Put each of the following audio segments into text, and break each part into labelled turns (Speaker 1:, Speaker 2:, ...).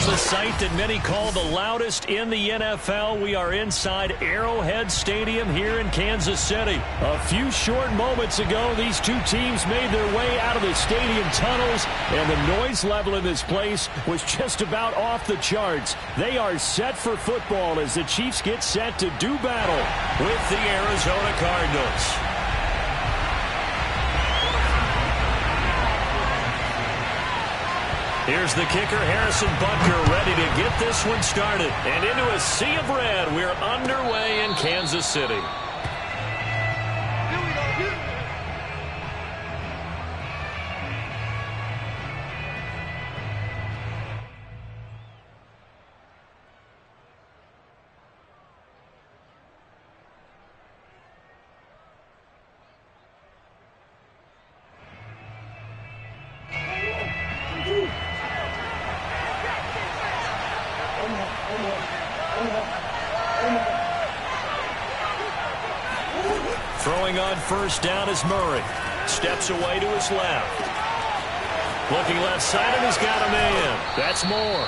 Speaker 1: the sight that many call the loudest in the NFL. We are inside Arrowhead Stadium here in Kansas City. A few short moments ago, these two teams made their way out of the stadium tunnels, and the noise level in this place was just about off the charts. They are set for football as the Chiefs get set to do battle with the Arizona Cardinals. Here's the kicker, Harrison Butker, ready to get this one started. And into a sea of red, we're underway in Kansas City. Throwing on first down is Murray. Steps away to his left. Looking left side, and he's got a man. That's Moore.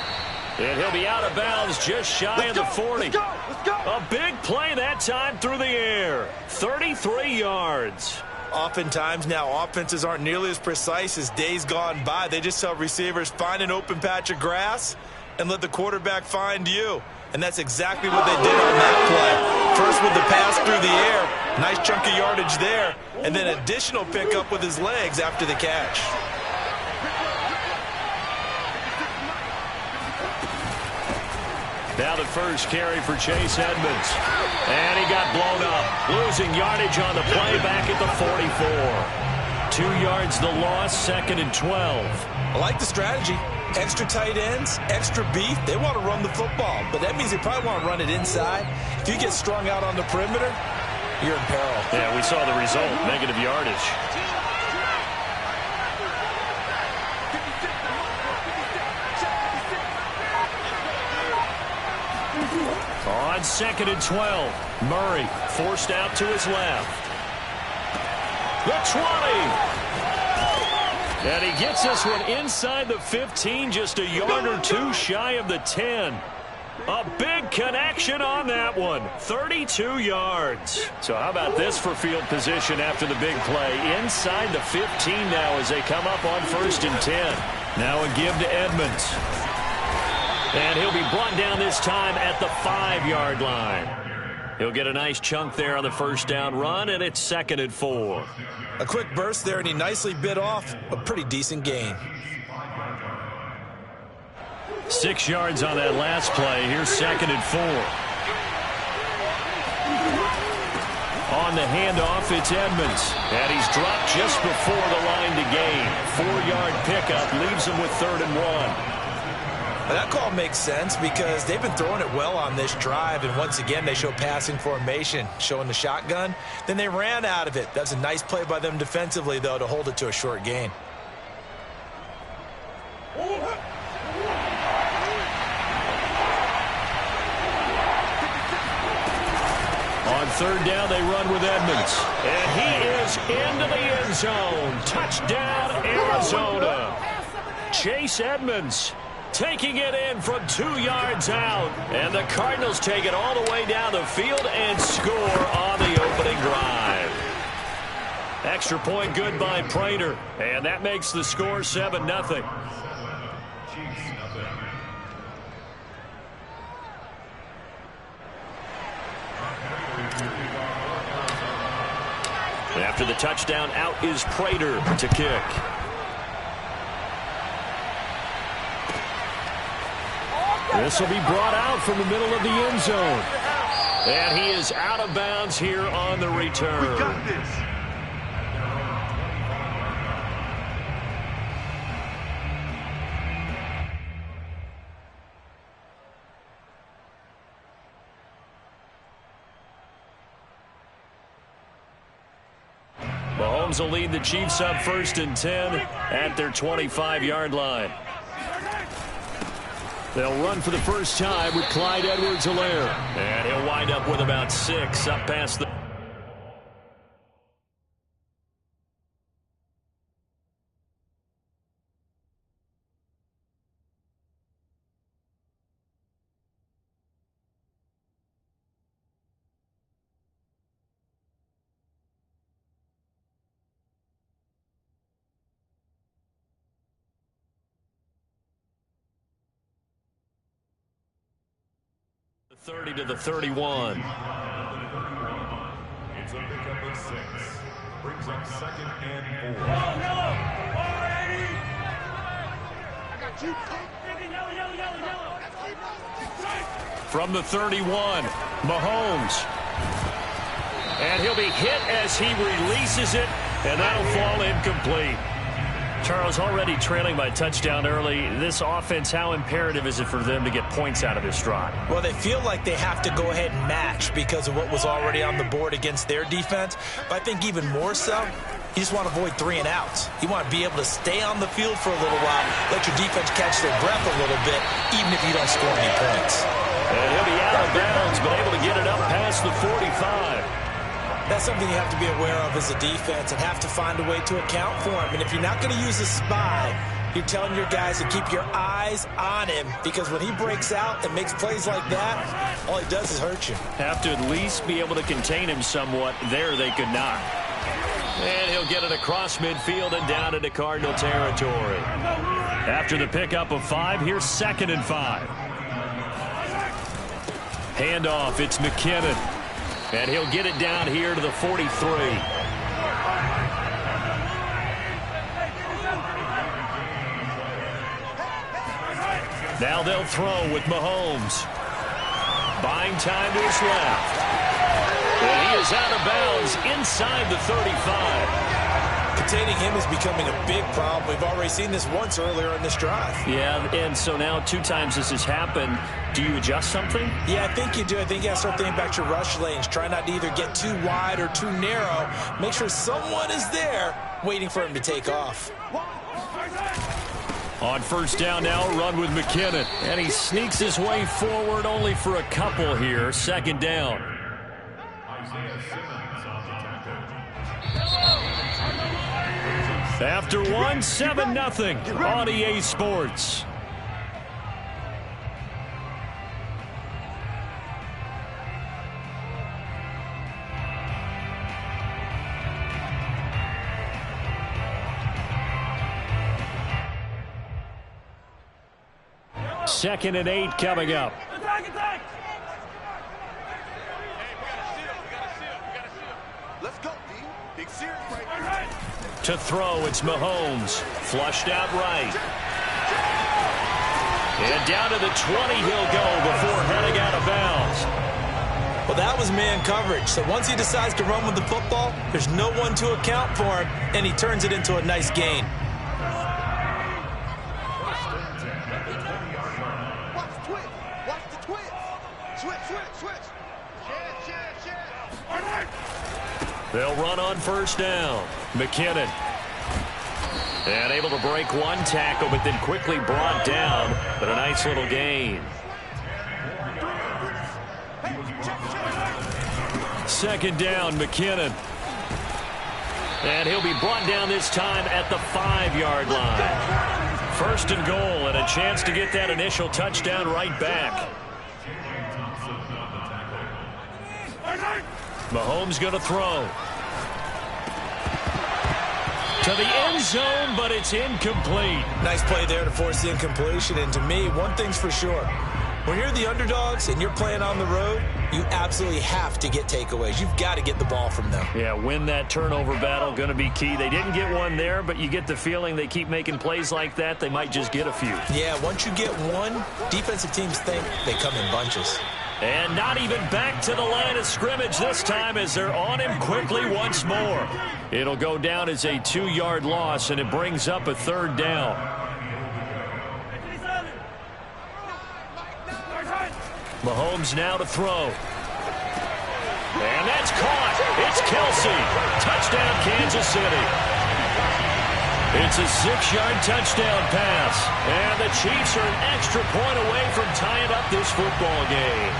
Speaker 1: And he'll be out of bounds just shy of the 40.
Speaker 2: Let's go.
Speaker 1: A big play that time through the air. 33 yards.
Speaker 3: Oftentimes now, offenses aren't nearly as precise as days gone by. They just tell receivers, find an open patch of grass and let the quarterback find you. And that's exactly what they did on that play. First with the pass through the air, nice chunk of yardage there, and then additional pickup with his legs after the catch.
Speaker 1: Now the first carry for Chase Edmonds. And he got blown up. Losing yardage on the play back at the 44. 2 yards the loss, 2nd and 12.
Speaker 3: I like the strategy. Extra tight ends, extra beef. They want to run the football, but that means they probably want to run it inside. If you get strung out on the perimeter, you're in peril.
Speaker 1: Yeah, we saw the result, negative yardage. On 2nd and 12, Murray forced out to his left. The 20. And he gets this one inside the 15, just a yard or two shy of the 10. A big connection on that one, 32 yards. So how about this for field position after the big play? Inside the 15 now as they come up on 1st and 10. Now a give to Edmonds. And he'll be brought down this time at the 5-yard line. He'll get a nice chunk there on the first down run, and it's 2nd and 4.
Speaker 3: A quick burst there, and he nicely bit off a pretty decent gain.
Speaker 1: 6 yards on that last play. Here's 2nd and 4. On the handoff, it's Edmonds. And he's dropped just before the line to gain. 4-yard pickup leaves him with 3rd and 1.
Speaker 3: That call makes sense because they've been throwing it well on this drive, and once again they show passing formation, showing the shotgun. Then they ran out of it. That's a nice play by them defensively, though, to hold it to a short gain.
Speaker 1: On 3rd down, they run with Edmonds. And he is into the end zone. Touchdown, Arizona. Chase Edmonds taking it in from 2 yards out. And the Cardinals take it all the way down the field and score on the opening drive. Extra point good by Prater. And that makes the score 7-0. After the touchdown, out is Prater to kick. This will be brought out from the middle of the end zone. And he is out of bounds here on the return.
Speaker 2: We got this.
Speaker 1: Mahomes will lead the Chiefs up 1st and 10 at their 25-yard line. They'll run for the first time with Clyde Edwards-Helaire. And he'll wind up with about 6 up past the 30 to the 31.
Speaker 2: It's a pickup of 6. Brings up 2nd and 4.
Speaker 1: From the 31, Mahomes. And he'll be hit as he releases it, and that'll fall incomplete. Charles, already trailing by touchdown early. This offense, how imperative is it for them to get points out of this drive?
Speaker 3: Well, they feel like they have to go ahead and match because of what was already on the board against their defense. But I think even more so, you just want to avoid 3 and outs. You want to be able to stay on the field for a little while, let your defense catch their breath a little bit, even if you don't score any points.
Speaker 1: And he'll be out of bounds, but able to get it up past the 45.
Speaker 3: That's something you have to be aware of as a defense and have to find a way to account for him. And if you're not going to use a spy, you're telling your guys to keep your eyes on him, because when he breaks out and makes plays like that, all he does is hurt you.
Speaker 1: Have to at least be able to contain him somewhat. There they could not. And he'll get it across midfield and down into Cardinal territory. After the pickup of 5, here's 2nd and 5. Handoff, it's McKinnon. And he'll get it down here to the 43. Now they'll throw with Mahomes. Buying time to his left. And he is out of bounds inside the 35.
Speaker 3: Containing him is becoming a big problem. We've already seen this once earlier in this drive.
Speaker 1: Yeah, and so now 2 times this has happened. Do you adjust something?
Speaker 3: Yeah, I think you do. I think you have to start thinking about your rush lanes. Try not to either get too wide or too narrow. Make sure someone is there waiting for him to take off.
Speaker 1: On 1st down now, run with McKinnon. And he sneaks his way forward only for a couple here. 2nd down. After 1, 7-0 on EA Sports. Second and 8 coming up.
Speaker 4: Let's go, D. Big series right here.
Speaker 1: To throw, it's Mahomes. Flushed out right. And down to the 20 he'll go before heading out of bounds.
Speaker 3: Well, that was man coverage. So once he decides to run with the football, there's no one to account for him, and he turns it into a nice gain.
Speaker 4: Watch the twist. Watch the twist. Switch.
Speaker 1: They'll run on 1st down. McKinnon. And able to break one tackle, but then quickly brought down. But a nice little gain. 2nd down, McKinnon. And he'll be brought down this time at the 5-yard line. 1st and goal, and a chance to get that initial touchdown right back. Mahomes going to throw. To the end zone, but it's incomplete.
Speaker 3: Nice play there to force the incompletion. And to me, one thing's for sure. When you're the underdogs and you're playing on the road, you absolutely have to get takeaways. You've got to get the ball from them.
Speaker 1: Yeah, win that turnover battle, going to be key. They didn't get one there, but you get the feeling they keep making plays like that, they might just get a few.
Speaker 3: Yeah, once you get one, defensive teams think they come in bunches.
Speaker 1: And not even back to the line of scrimmage this time as they're on him quickly once more. It'll go down as a 2-yard loss, and it brings up a 3rd down. Mahomes now to throw. And that's caught. It's Kelsey. Touchdown, Kansas City. It's a 6-yard touchdown pass. And the Chiefs are an extra point away from tying up this football game.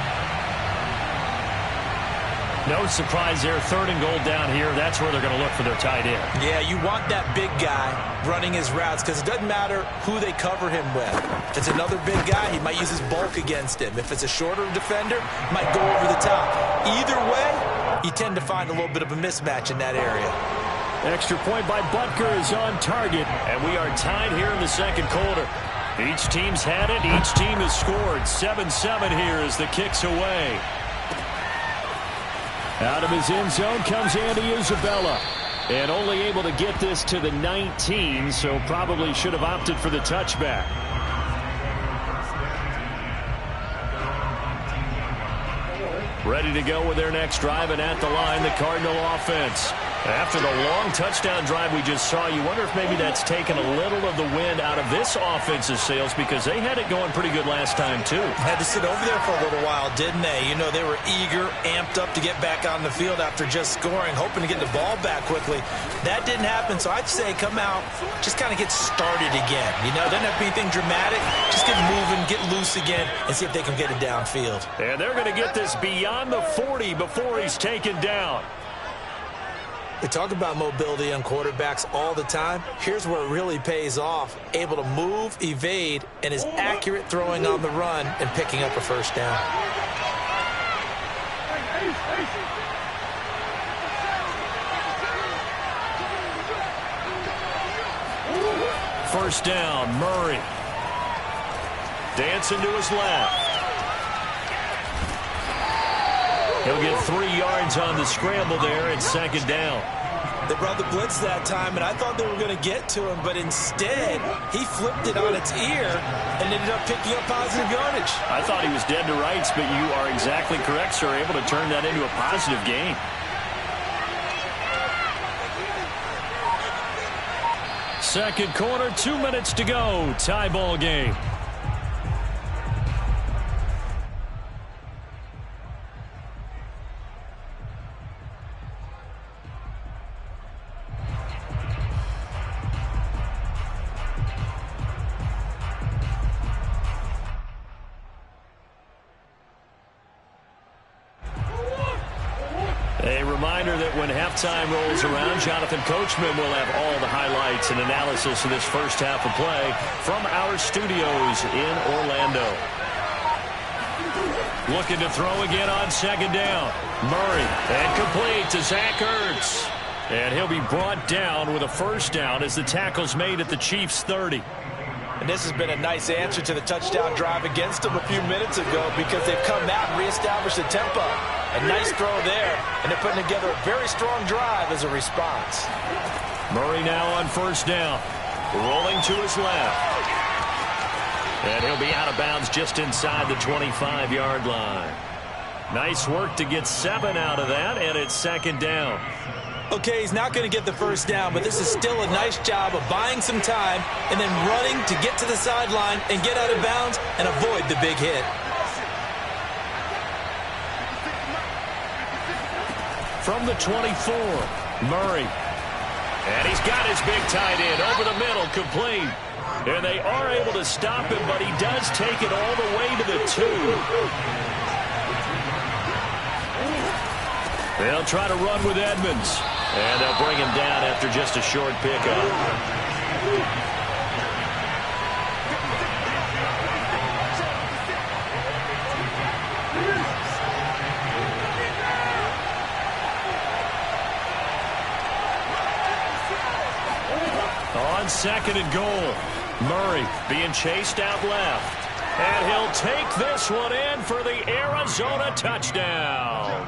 Speaker 1: No surprise there. 3rd and goal down here. That's where they're going to look for their tight end.
Speaker 3: Yeah, you want that big guy running his routes because it doesn't matter who they cover him with. If it's another big guy, he might use his bulk against him. If it's a shorter defender, he might go over the top. Either way, you tend to find a little bit of a mismatch in that area.
Speaker 1: Extra point by Butker is on target, and we are tied here in the 2nd quarter. Each team's had it. Each team has scored. 7-7 here as the kick's away. Out of his end zone comes Andy Isabella. And only able to get this to the 19, so probably should have opted for the touchback. Ready to go with their next drive, and at the line, the Cardinal offense. After the long touchdown drive we just saw, you wonder if maybe that's taken a little of the wind out of this offense's sails, because they had it going pretty good last time, too.
Speaker 3: Had to sit over there for a little while, didn't they? You know, they were eager, amped up to get back on the field after just scoring, hoping to get the ball back quickly. That didn't happen, so I'd say come out, just kind of get started again. You know, doesn't have to be anything dramatic. Just get moving, get loose again, and see if they can get it downfield.
Speaker 1: And they're going to get this beyond the 40 before he's taken down.
Speaker 3: We talk about mobility on quarterbacks all the time. Here's where it really pays off. Able to move, evade, and is accurate throwing on the run and picking up a first down.
Speaker 1: First down, Murray. Dancing to his left. He'll get 3 yards on the scramble there at second down.
Speaker 3: They brought the blitz that time, and I thought they were going to get to him, but instead, he flipped it on its ear and ended up picking up positive yardage.
Speaker 1: I thought he was dead to rights, but you are exactly correct, sir. Able to turn that into a positive gain. Second quarter, 2 minutes to go. Tie ball game. A reminder that when halftime rolls around, Jonathan Coachman will have all the highlights and analysis of this first half of play from our studios in Orlando. Looking to throw again on second down. Murray, and complete to Zach Ertz. And he'll be brought down with a first down as the tackle's made at the Chiefs' 30.
Speaker 3: And this has been a nice answer to the touchdown drive against them a few minutes ago, because they've come out and reestablished the tempo. A nice throw there, and they're putting together a very strong drive as a response.
Speaker 1: Murray now on first down. Rolling to his left. And he'll be out of bounds just inside the 25-yard line. Nice work to get 7 out of that, and it's second down.
Speaker 3: Okay, he's not going to get the first down, but this is still a nice job of buying some time and then running to get to the sideline and get out of bounds and avoid the big hit.
Speaker 1: From the 24, Murray. And he's got his big tight end over the middle, complete. And they are able to stop him, but he does take it all the way to the 2. They'll try to run with Edmonds. And they'll bring him down after just a short pickup. On second and goal, Murray being chased out left. And he'll take this one in for the Arizona touchdown.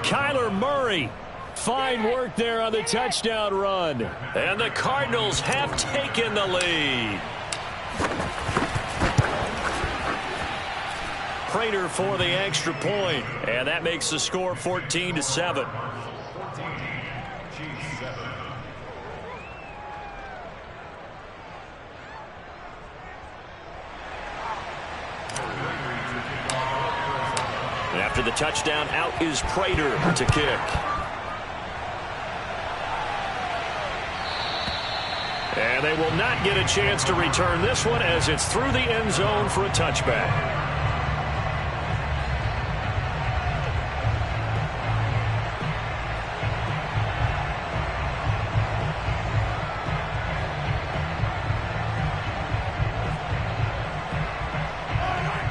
Speaker 1: Kyler Murray. Fine work there on the touchdown run. And the Cardinals have taken the lead. Prater for the extra point. And that makes the score 14-7. After the touchdown, out is Prater to kick. And they will not get a chance to return this one as it's through the end zone for a touchback.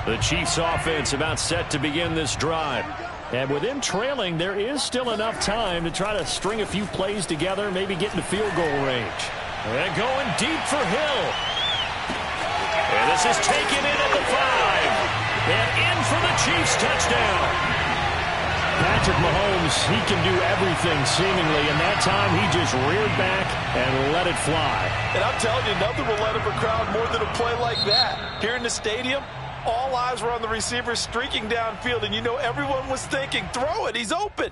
Speaker 1: The Chiefs offense about set to begin this drive. And with them trailing, there is still enough time to try to string a few plays together, maybe get into field goal range. And going deep for Hill. This is taken in at the 5. And in for the Chiefs touchdown.
Speaker 5: Patrick Mahomes, he can do everything seemingly, and that time he just reared back and let it fly.
Speaker 3: And I'm telling you, nothing will let up a crowd more than a play like that. Here in the stadium, all eyes were on the receiver streaking downfield, and you know everyone was thinking, throw it, he's open.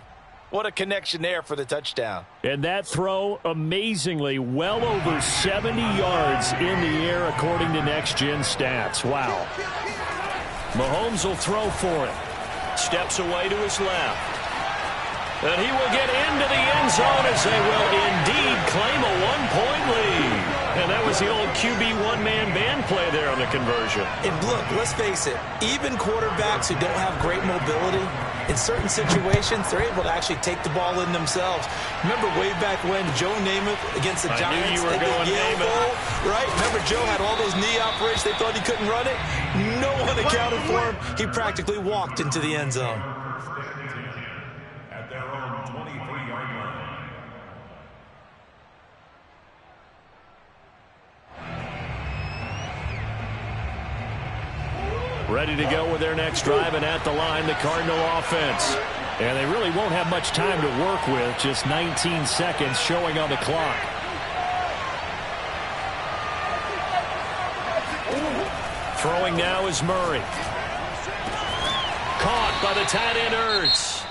Speaker 3: What a connection there for the touchdown.
Speaker 5: And that throw, amazingly, well over 70 yards in the air according to Next Gen Stats. Wow.
Speaker 1: Mahomes will throw for it. Steps away to his left. And he will get into the end zone as they will indeed claim a one-point lead. And that was the old QB one-man band play there on the conversion.
Speaker 3: And look, let's face it, even quarterbacks who don't have great mobility, in certain situations, they're able to actually take the ball in themselves. Remember way back when Joe Namath against the Giants?
Speaker 1: I knew you were going Namath.
Speaker 3: Right? Remember Joe had all those knee operations. They thought he couldn't run it. No one accounted for him. He practically walked into the end zone.
Speaker 2: At their own 23-yard line.
Speaker 5: Ready to go with their next drive, and at the line, the Cardinal offense. And they really won't have much time to work with, just 19 seconds showing on the clock.
Speaker 1: Throwing now is Murray. Caught by the tight end Ertz.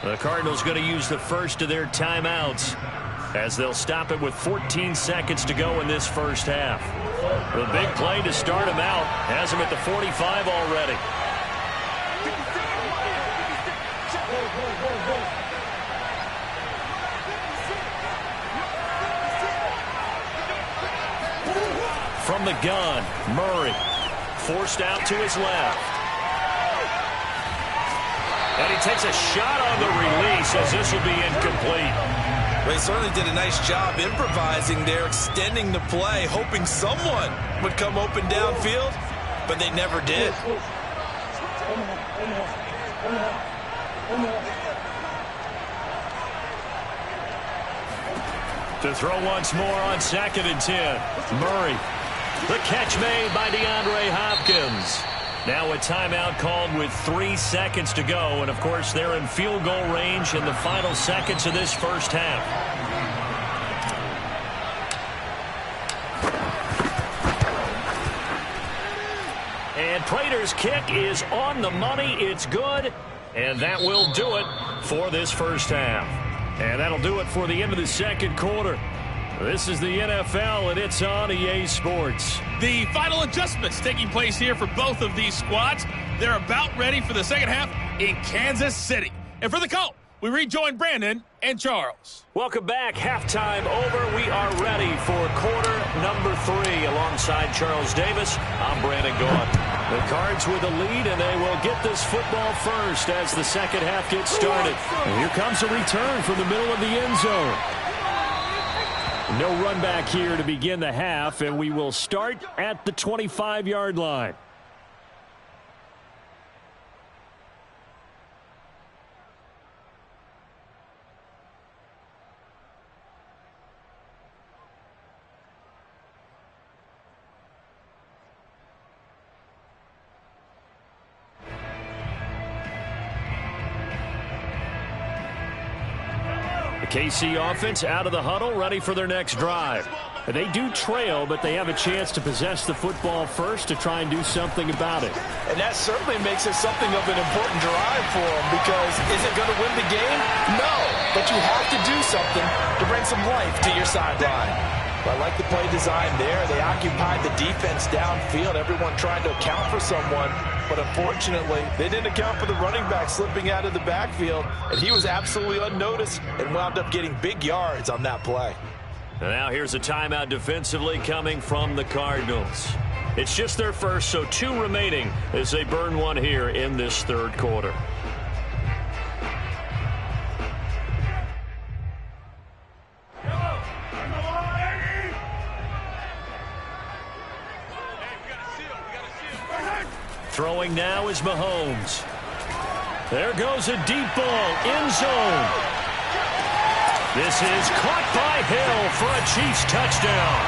Speaker 1: The Cardinals going to use the first of their timeouts as they'll stop it with 14 seconds to go in this first half. The big play to start him out has him at the 45 already. From the gun, Murray forced out to his left. And he takes a shot on the release as this will be incomplete.
Speaker 3: Well, he certainly did a nice job improvising there, extending the play, hoping someone would come open downfield, but they never did.
Speaker 1: To throw once more on 2nd and 10. Murray. The catch made by DeAndre Hopkins. Now a timeout called with 3 seconds to go. And, of course, they're in field goal range in the final seconds of this first half. And Prater's kick is on the money. It's good. And that will do it for this first half. And that'll do it for the end of the second quarter. This is the NFL, and it's on EA Sports.
Speaker 6: The final adjustments taking place here for both of these squads. They're about ready for the second half in Kansas City. And for the call, we rejoin Brandon and Charles.
Speaker 1: Welcome back. Halftime over. We are ready for quarter number 3. Alongside Charles Davis, I'm Brandon Gaud. The Cards with a lead, and they will get this football first as the second half gets started.
Speaker 5: And here comes a return from the middle of the end zone. No run back here to begin the half, and we will start at the 25-yard line. The KC offense out of the huddle, ready for their next drive. They do trail, but they have a chance to possess the football first to try and do something about it.
Speaker 3: And that certainly makes it something of an important drive for them, because is it going to win the game? No, but you have to do something to bring some life to your sideline. Well, I like the play design there. They occupied the defense downfield, everyone trying to account for someone. But unfortunately, they didn't account for the running back slipping out of the backfield, and he was absolutely unnoticed and wound up getting big yards on that play.
Speaker 1: And now here's a timeout defensively coming from the Cardinals. It's just their first, so 2 remaining as they burn one here in this third quarter. Throwing now is Mahomes. There goes a deep ball, end zone. This is caught by Hill for a Chiefs touchdown.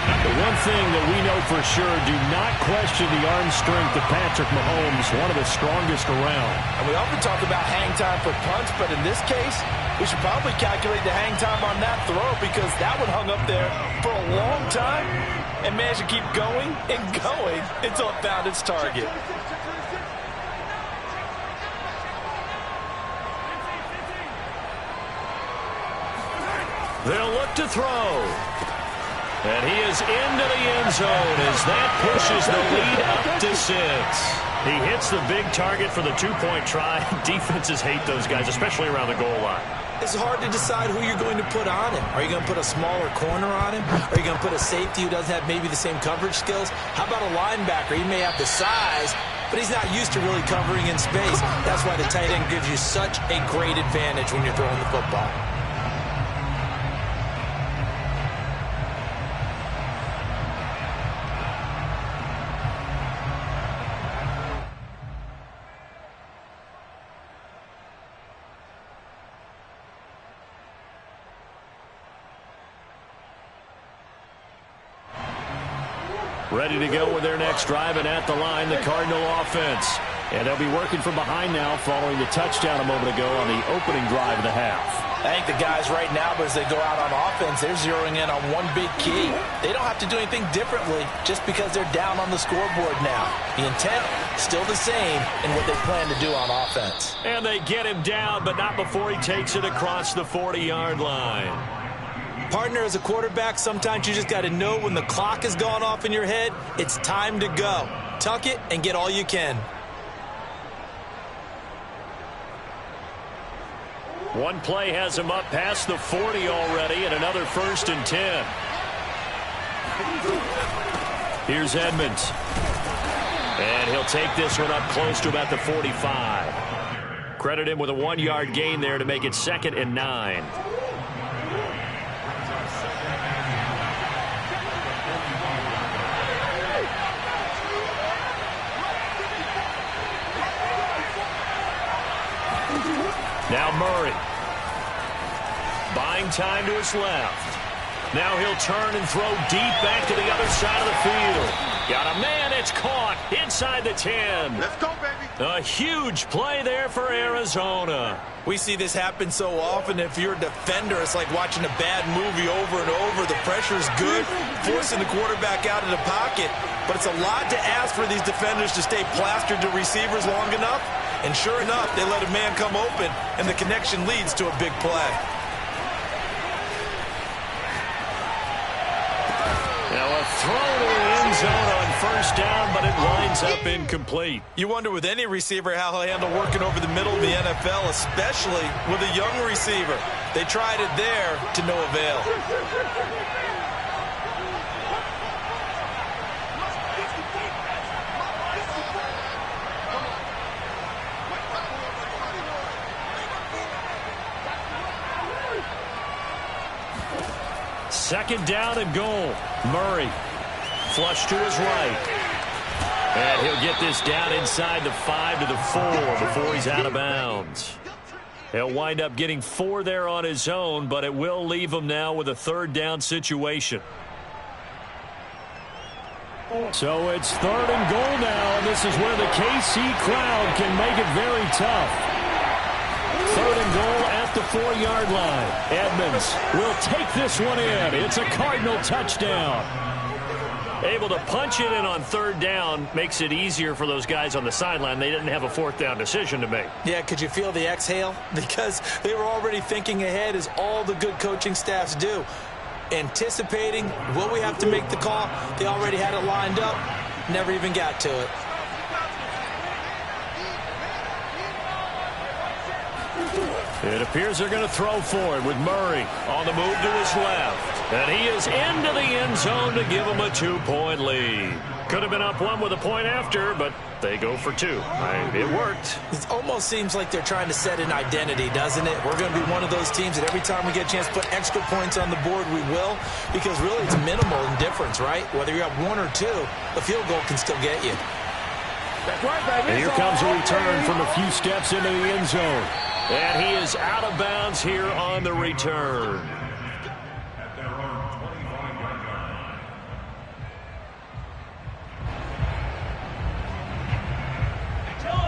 Speaker 5: The one thing that we know for sure, do not question the arm strength of Patrick Mahomes, one of the strongest around.
Speaker 3: And we often talk about hang time for punts, but in this case, we should probably calculate the hang time on that throw because that one hung up there for a long time and managed to keep going and going until it found its target.
Speaker 1: They'll look to throw. And he is into the end zone as that pushes the lead up to 6. He hits the big target for the two-point try. Defenses hate those guys, especially around the goal line.
Speaker 3: It's hard to decide who you're going to put on him. Are you going to put a smaller corner on him? Are you going to put a safety who doesn't have maybe the same coverage skills? How about a linebacker? He may have the size, but he's not used to really covering in space. That's why the tight end gives you such a great advantage when you're throwing the football.
Speaker 5: Ready to go with their next drive, and at the line, the Cardinal offense. And they'll be working from behind now following the touchdown a moment ago on the opening drive of the half.
Speaker 3: I think the guys right now, as they go out on offense, they're zeroing in on one big key. They don't have to do anything differently just because they're down on the scoreboard now. The intent, still the same in what they plan to do on offense.
Speaker 1: And they get him down, but not before he takes it across the 40-yard line.
Speaker 3: Partner, as a quarterback, sometimes you just got to know when the clock has gone off in your head, it's time to go. Tuck it and get all you can.
Speaker 1: One play has him up past the 40 already, and another 1st and 10. Here's Edmonds. And he'll take this one up close to about the 45. Credit him with a 1-yard gain there to make it 2nd and 9. Now Murray. Buying time to his left. Now he'll turn and throw deep back to the other side of the field. Got a man, it's caught inside the 10.
Speaker 4: Let's go, baby.
Speaker 1: A huge play there for Arizona.
Speaker 3: We see this happen so often. If you're a defender, it's like watching a bad movie over and over. The pressure's good, forcing the quarterback out of the pocket. But it's a lot to ask for these defenders to stay plastered to receivers long enough. And sure enough, they let a man come open, and the connection leads to a big play.
Speaker 1: Now a throw to the end zone on 1st down, but it winds up incomplete.
Speaker 3: You wonder with any receiver how he'll handle working over the middle of the NFL, especially with a young receiver. They tried it there to no avail.
Speaker 1: Second down and goal. Murray. Flush to his right. And he'll get this down inside the 5 to the 4 before he's out of bounds. He'll wind up getting 4 there on his own, but it will leave him now with a 3rd down situation.
Speaker 5: So it's 3rd and goal now, and this is where the KC crowd can make it very tough. 3rd and goal at the 4-yard line. Edmonds will take this one in. It's a Cardinal touchdown.
Speaker 1: Able to punch it in on 3rd down makes it easier for those guys on the sideline. They didn't have a 4th down decision to make.
Speaker 3: Yeah, could you feel the exhale? Because they were already thinking ahead, as all the good coaching staffs do. Anticipating, will we have to make the call? They already had it lined up. Never even got to it.
Speaker 1: It appears they're going to throw for it with Murray on the move to his left. And he is into the end zone to give him a 2-point lead. Could have been up 1 with a point after, but they go for 2. It worked.
Speaker 3: It almost seems like they're trying to set an identity, doesn't it? We're going to be one of those teams that every time we get a chance to put extra points on the board, we will. Because really it's minimal in difference, right? Whether you have 1 or 2, a field goal can still get you.
Speaker 4: That's right, baby.
Speaker 5: And here comes a return from a few steps into the end zone.
Speaker 1: And he is out of bounds here on the return.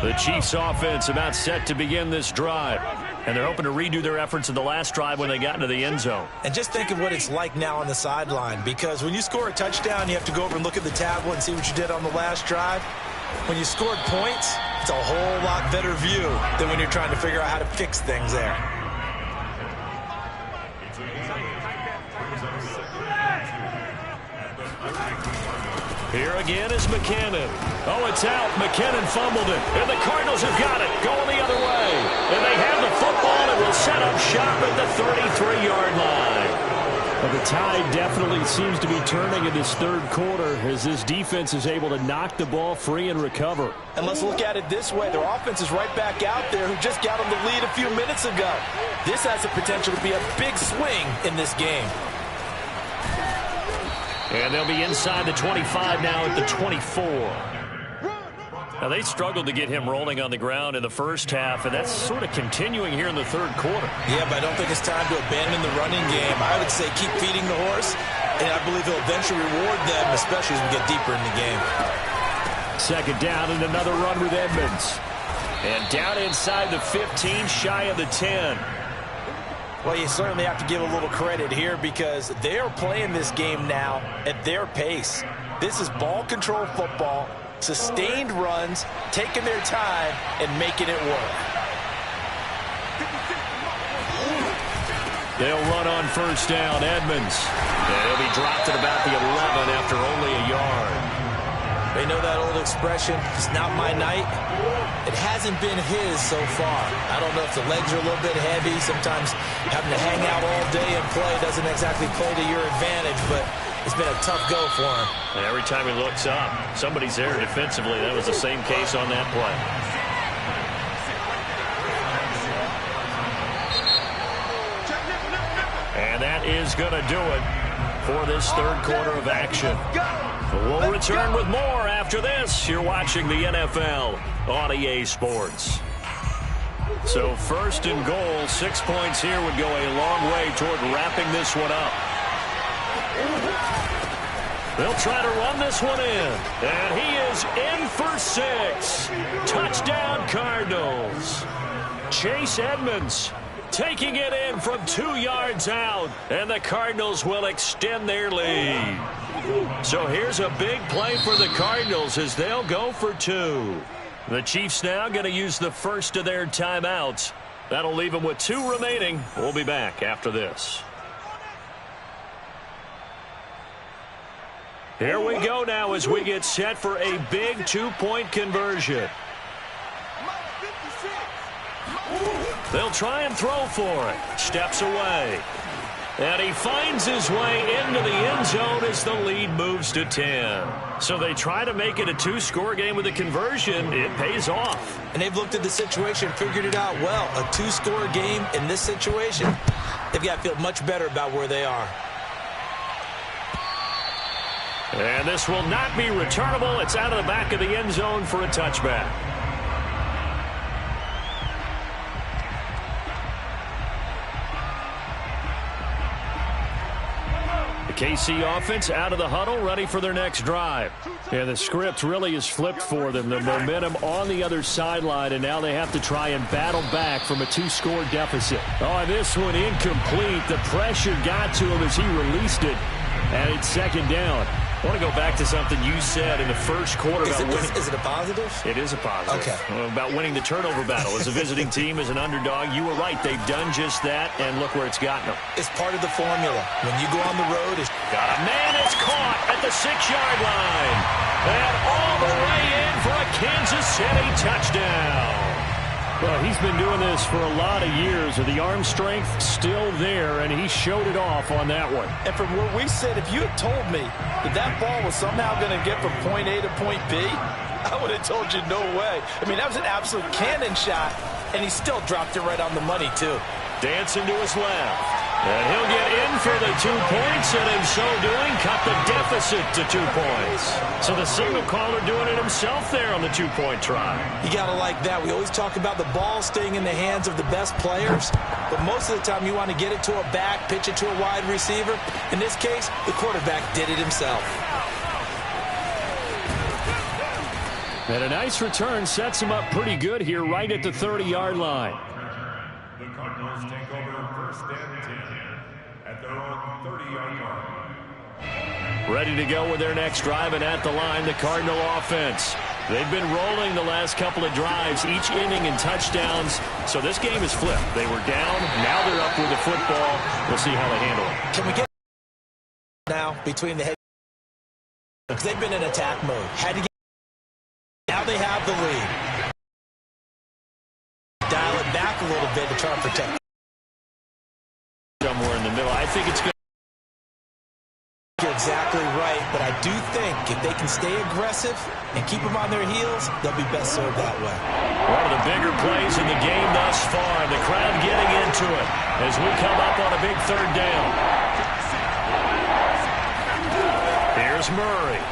Speaker 5: The Chiefs offense about set to begin this drive. And they're hoping to redo their efforts in the last drive when they got into the end zone.
Speaker 3: And just think of what it's like now on the sideline, because when you score a touchdown, you have to go over and look at the tablet and see what you did on the last drive. When you scored points, it's a whole lot better view than when you're trying to figure out how to fix things there.
Speaker 5: Here again is McKinnon. Oh, it's out. McKinnon fumbled it. And the Cardinals have got it. Going the other way. And they have the football and will set up shop at the 33-yard line. Well, the tide definitely seems to be turning in this third quarter as this defense is able to knock the ball free and recover.
Speaker 3: And let's look at it this way. Their offense is right back out there who just got them the lead a few minutes ago. This has the potential to be a big swing in this game.
Speaker 5: And they'll be inside the 25 now at the 24. Now, they struggled to get him rolling on the ground in the first half, and that's sort of continuing here in the third quarter.
Speaker 3: Yeah, but I don't think it's time to abandon the running game. I would say keep feeding the horse, and I believe he'll eventually reward them, especially as we get deeper in the game.
Speaker 5: Second down and another run with Edmonds. And down inside the 15, shy of the 10.
Speaker 3: Well, you certainly have to give a little credit here because they are playing this game now at their pace. This is ball control football, sustained runs, taking their time, and making it work.
Speaker 5: They'll run on first down, Edmonds. And he'll be dropped at about the 11 after only a yard.
Speaker 3: They know that old expression, it's not my night. It hasn't been his so far. I don't know if the legs are a little bit heavy. Sometimes having to hang out all day and play doesn't exactly play to your advantage, but it's been a tough go for him.
Speaker 5: And every time he looks up, somebody's there defensively. That was the same case on that play. And that is going to do it for this third quarter of action. We'll return with more after this. You're watching the NFL on EA Sports. So first and goal, 6 points here would go a long way toward wrapping this one up. They'll try to run this one in. And he is in for 6. Touchdown, Cardinals. Chase Edmonds taking it in from 2 yards out. And the Cardinals will extend their lead. So here's a big play for the Cardinals as they'll go for 2. The Chiefs now going to use the first of their timeouts. That'll leave them with 2 remaining. We'll be back after this. Here we go now as we get set for a big 2-point conversion. They'll try and throw for it. Steps away. And he finds his way into the end zone as the lead moves to 10. So they try to make it a 2-score game with a conversion. It pays off.
Speaker 3: And they've looked at the situation, figured it out well. A 2-score game in this situation, they've got to feel much better about where they are.
Speaker 5: And this will not be returnable. It's out of the back of the end zone for a touchback. KC offense out of the huddle, ready for their next drive. Yeah, the script really is flipped for them. The momentum on the other sideline, and now they have to try and battle back from a 2-score deficit. Oh, and this one incomplete. The pressure got to him as he released it, and it's second down. I want to go back to something you said in the first quarter about winning.
Speaker 3: Is it a positive?
Speaker 5: It is a positive.
Speaker 3: Okay.
Speaker 5: About winning the turnover battle. As a visiting team, as an underdog, you were right. They've done just that, and look where it's gotten them.
Speaker 3: It's part of the formula. When you go on the road, it's...
Speaker 5: Got a man, it's caught at the 6-yard line. And all the way in for a Kansas City touchdown. Well, he's been doing this for a lot of years, and the arm strength still there, and he showed it off on that one.
Speaker 3: And from where we sit, if you had told me that ball was somehow going to get from point A to point B, I would have told you no way. I mean, that was an absolute cannon shot, and he still dropped it right on the money, too.
Speaker 5: Dancing to his left. And he'll get in for the 2 points, and in so doing, cut the deficit to 2 points. So the signal caller doing it himself there on the 2-point try.
Speaker 3: You got to like that. We always talk about the ball staying in the hands of the best players, but most of the time you want to get it to a back, pitch it to a wide receiver. In this case, the quarterback did it himself.
Speaker 5: And a nice return sets him up pretty good here right at the 30-yard line.
Speaker 2: The Cardinals take over first and 10 at their own 30-yard line.
Speaker 5: Ready to go with their next drive, and at the line, the Cardinal offense. They've been rolling the last couple of drives, each inning in touchdowns, so this game is flipped. They were down, now they're up with the football. We'll see how they handle it.
Speaker 3: Can we get now between the head? Because they've been in attack mode. Had to get. Now they have the lead. Dial it back a little bit to try and protect.
Speaker 5: Somewhere in the middle. I think it's good.
Speaker 3: You're exactly right, but I do think if they can stay aggressive and keep them on their heels, they'll be best served that way.
Speaker 5: One of the bigger plays in the game thus far. The crowd getting into it as we come up on a big third down. Here's Murray.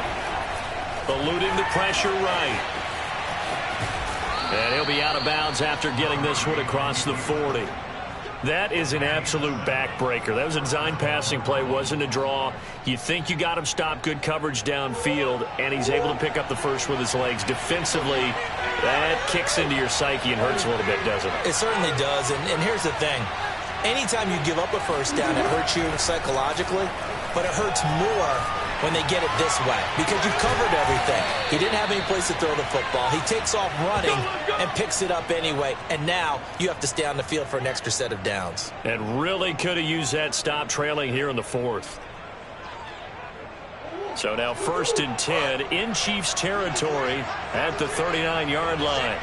Speaker 5: Eluding the pressure right. And he'll be out of bounds after getting this one across the 40. That is an absolute backbreaker. That was a design passing play, wasn't a draw. You think you got him stopped, good coverage downfield, and he's able to pick up the first with his legs. Defensively, that kicks into your psyche and hurts a little bit, doesn't it?
Speaker 3: It certainly does, and here's the thing. Anytime you give up a first down, it hurts you psychologically, but it hurts more when they get it this way because you've covered everything. He didn't have any place to throw the football. He takes off running and picks it up anyway, and now you have to stay on the field for an extra set of downs.
Speaker 5: And really could have used that stop trailing here in the fourth. So now 1st and 10 in Chiefs territory at the 39-yard line.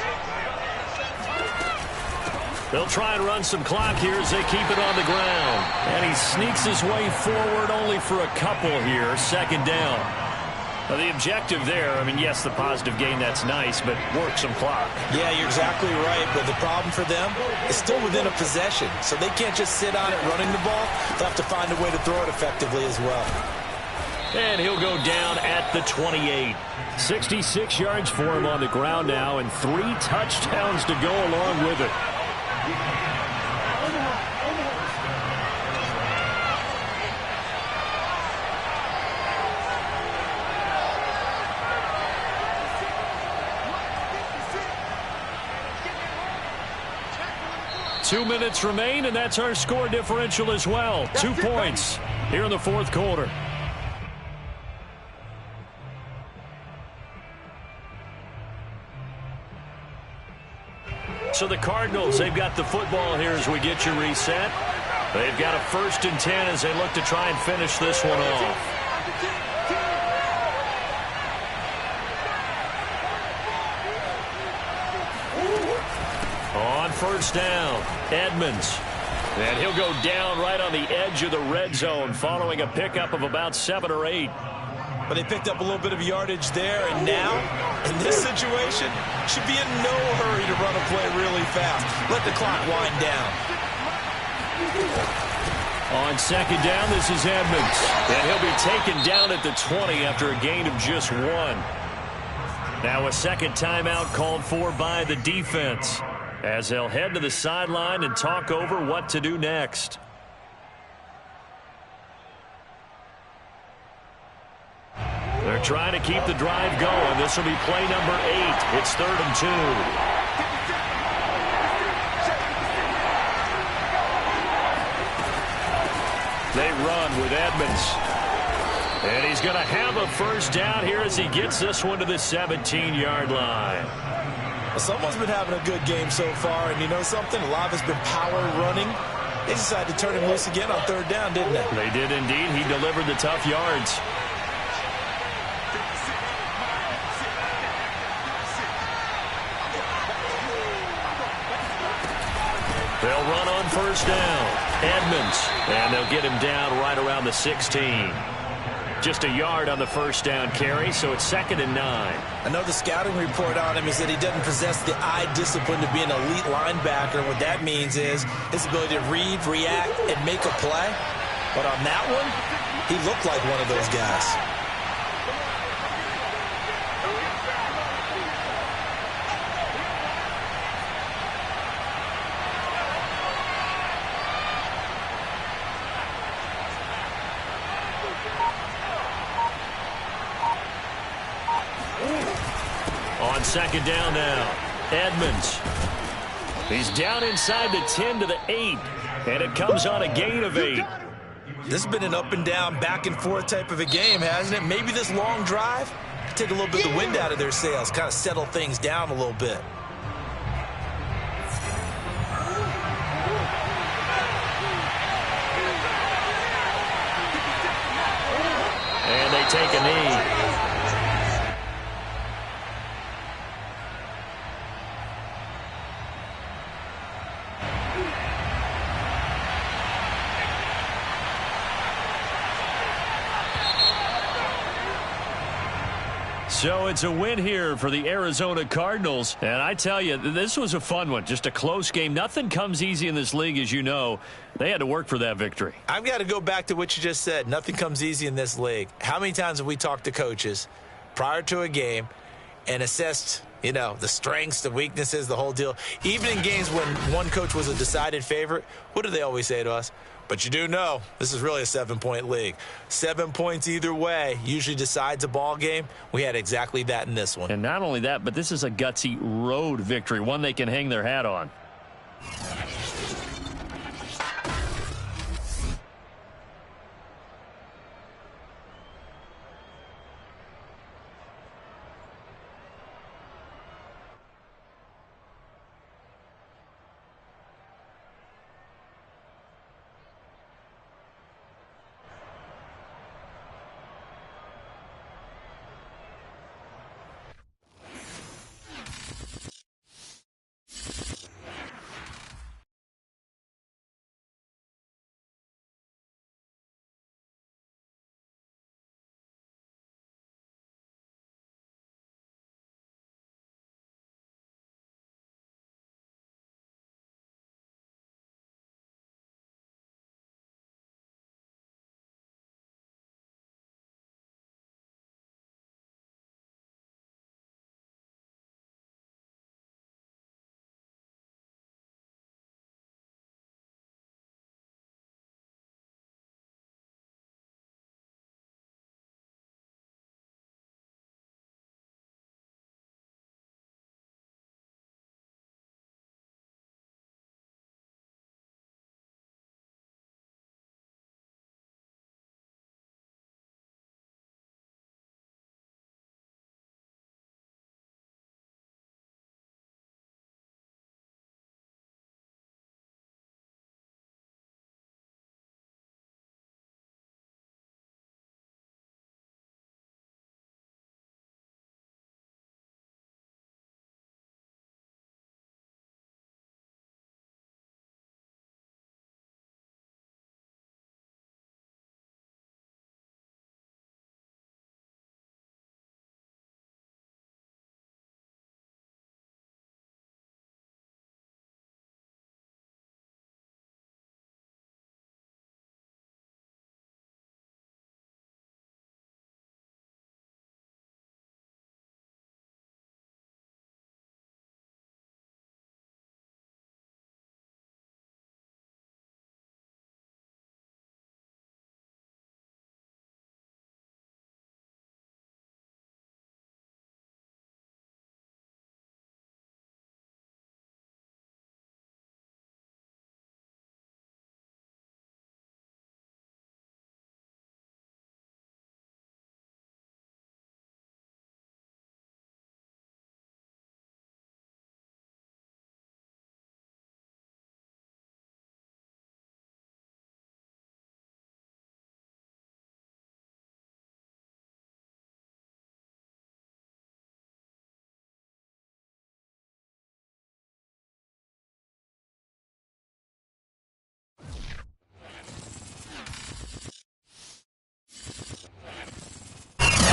Speaker 5: They'll try and run some clock here as they keep it on the ground. And he sneaks his way forward only for a couple here. 2nd down. Now the objective there, I mean, yes, the positive gain, that's nice, but work some clock.
Speaker 3: Yeah, you're exactly right, but the problem for them is still within a possession. So they can't just sit on it running the ball. They'll have to find a way to throw it effectively as well.
Speaker 5: And he'll go down at the 28. 66 yards for him on the ground now, and 3 touchdowns to go along with it. Two minutes remain, and that's our score differential as well. 2 points here in the fourth quarter. So the Cardinals, they've got the football here as we get you reset. They've got a 1st and 10 as they look to try and finish this one off. On 1st down, Edmonds. And he'll go down right on the edge of the red zone following a pickup of about 7 or 8.
Speaker 3: But they picked up a little bit of yardage there, and now, in this situation, should be in no hurry to run a play really fast. Let the clock wind down.
Speaker 5: On 2nd down, this is Edmonds. And he'll be taken down at the 20 after a gain of just 1. Now a second timeout called for by the defense as they'll head to the sideline and talk over what to do next. They're trying to keep the drive going. This will be play number 8. It's 3rd and 2. They run with Edmonds. And he's going to have a 1st down here as he gets this one to the 17-yard line.
Speaker 3: Well, someone's been having a good game so far, and you know something? A lot has been power running. They decided to turn him loose again on 3rd down, didn't they?
Speaker 5: They did indeed. He delivered the tough yards. They'll run on 1st down. Edmonds. And they'll get him down right around the 16. Just a yard on the 1st down carry, so it's 2nd and 9.
Speaker 3: I know the scouting report on him is that he doesn't possess the eye discipline to be an elite linebacker. What that means is his ability to read, react, and make a play. But on that one, he looked like one of those guys. On
Speaker 5: On second down now, Edmonds. He's down inside the 10 to the 8, and it comes on a gain of 8.
Speaker 3: This has been an up and down, back and forth type of a game, hasn't it? Maybe this long drive take a little bit of the wind out of their sails, kind of settle things down a little bit.
Speaker 5: And they take a knee. So it's a win here for the Arizona Cardinals. And I tell you, this was a fun one. Just a close game. Nothing comes easy in this league, as you know. They had to work for that victory.
Speaker 3: I've got to go back to what you just said. Nothing comes easy in this league. How many times have we talked to coaches prior to a game and assessed, you know, the strengths, the weaknesses, the whole deal? Even in games when one coach was a decided favorite, what do they always say to us? But you do know this is really a 7-point league. 7 points either way usually decides a ball game. We had exactly that in this one.
Speaker 5: And not only that, but this is a gutsy road victory, one they can hang their hat on.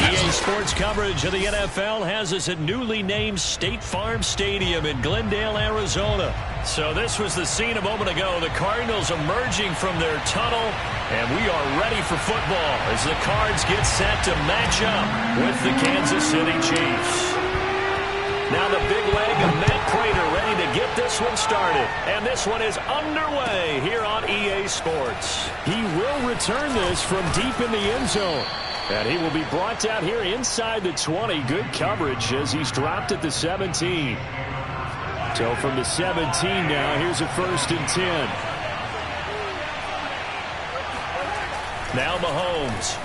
Speaker 5: EA Sports coverage of the NFL has us at newly named State Farm Stadium in Glendale, Arizona. So this was the scene a moment ago. The Cardinals emerging from their tunnel, and we are ready for football as the Cards get set to match up with the Kansas City Chiefs. Now the big leg of Matt Pratt ready to get this one started. And this one is underway here on EA Sports. He will return this from deep in the end zone. And he will be brought down here inside the 20. Good coverage as he's dropped at the 17. So from the 17 now, here's a 1st and 10.
Speaker 1: Now Mahomes.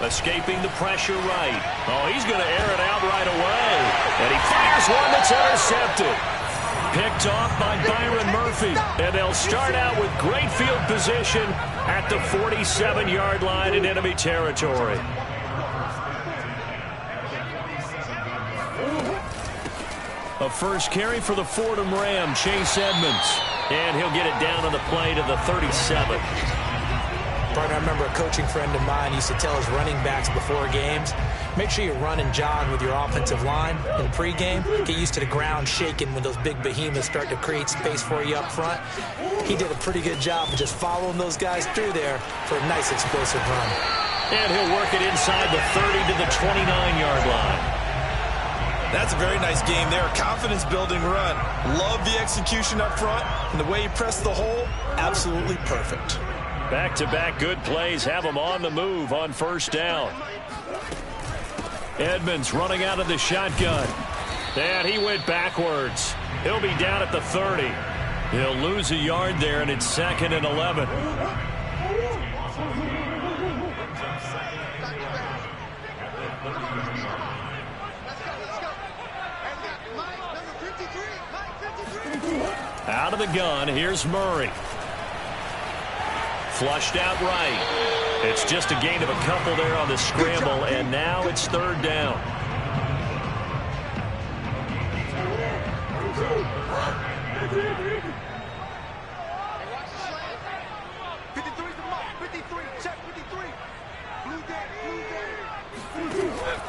Speaker 1: Escaping the pressure right. Oh, he's going to air it out right away. And he fires one that's intercepted. Picked off by Byron Murphy. And they'll start out with great field position at the 47-yard line in enemy territory. A first carry for the Fordham Ram, Chase Edmonds. And he'll get it down on the play to the 37.
Speaker 7: Partner, I remember a coaching friend of mine used to tell his running backs before games, make sure you run and jog with your offensive line in pregame. Get used to the ground shaking when those big behemoths start to create space for you up front. He did a pretty good job of just following those guys through there for a nice explosive run.
Speaker 1: And he'll work it inside the 30 to the 29-yard line.
Speaker 3: That's a very nice game there. Confidence-building run. Love the execution up front. And the way he pressed the hole, absolutely perfect.
Speaker 1: Back-to-back good plays have him on the move on 1st down. Edmonds running out of the shotgun. And he went backwards. He'll be down at the 30. He'll lose a yard there, and it's 2nd and 11. Out of the gun, here's Murray. Flushed out right. It's just a gain of a couple there on the scramble, and now it's 3rd down.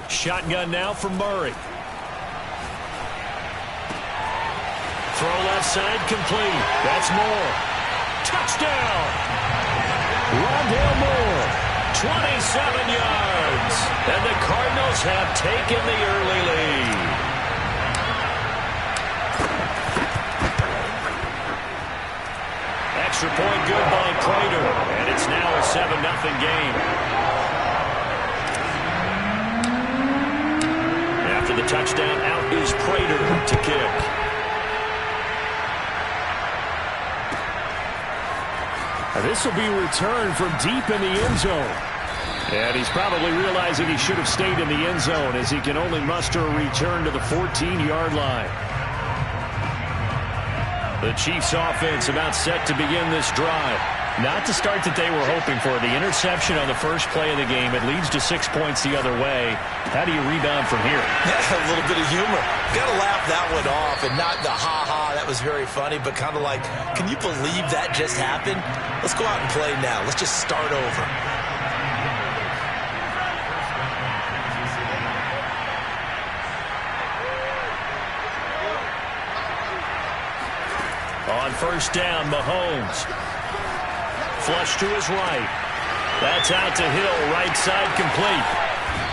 Speaker 1: Shotgun now from Murray. Throw left side complete. That's Moore. Touchdown! Rondale Moore, 27 yards. And the Cardinals have taken the early lead. Extra point good by Prater. And it's now a 7-0 game. After the touchdown, out is Prater to kick.
Speaker 5: This will be returned from deep in the end zone. And he's probably realizing he should have stayed in the end zone as he can only muster a return to the 14-yard line. The Chiefs offense about set to begin this drive. Not the start that they were hoping for. The interception on the first play of the game. It leads to 6 points the other way. How do you rebound from here?
Speaker 3: Yeah, a little bit of humor. Got to laugh that one off and not the ha-ha, that was very funny, but kind of like, can you believe that just happened? Let's go out and play now. Let's just start over.
Speaker 1: On 1st down, Mahomes. Flush to his right. That's out to Hill, right side complete.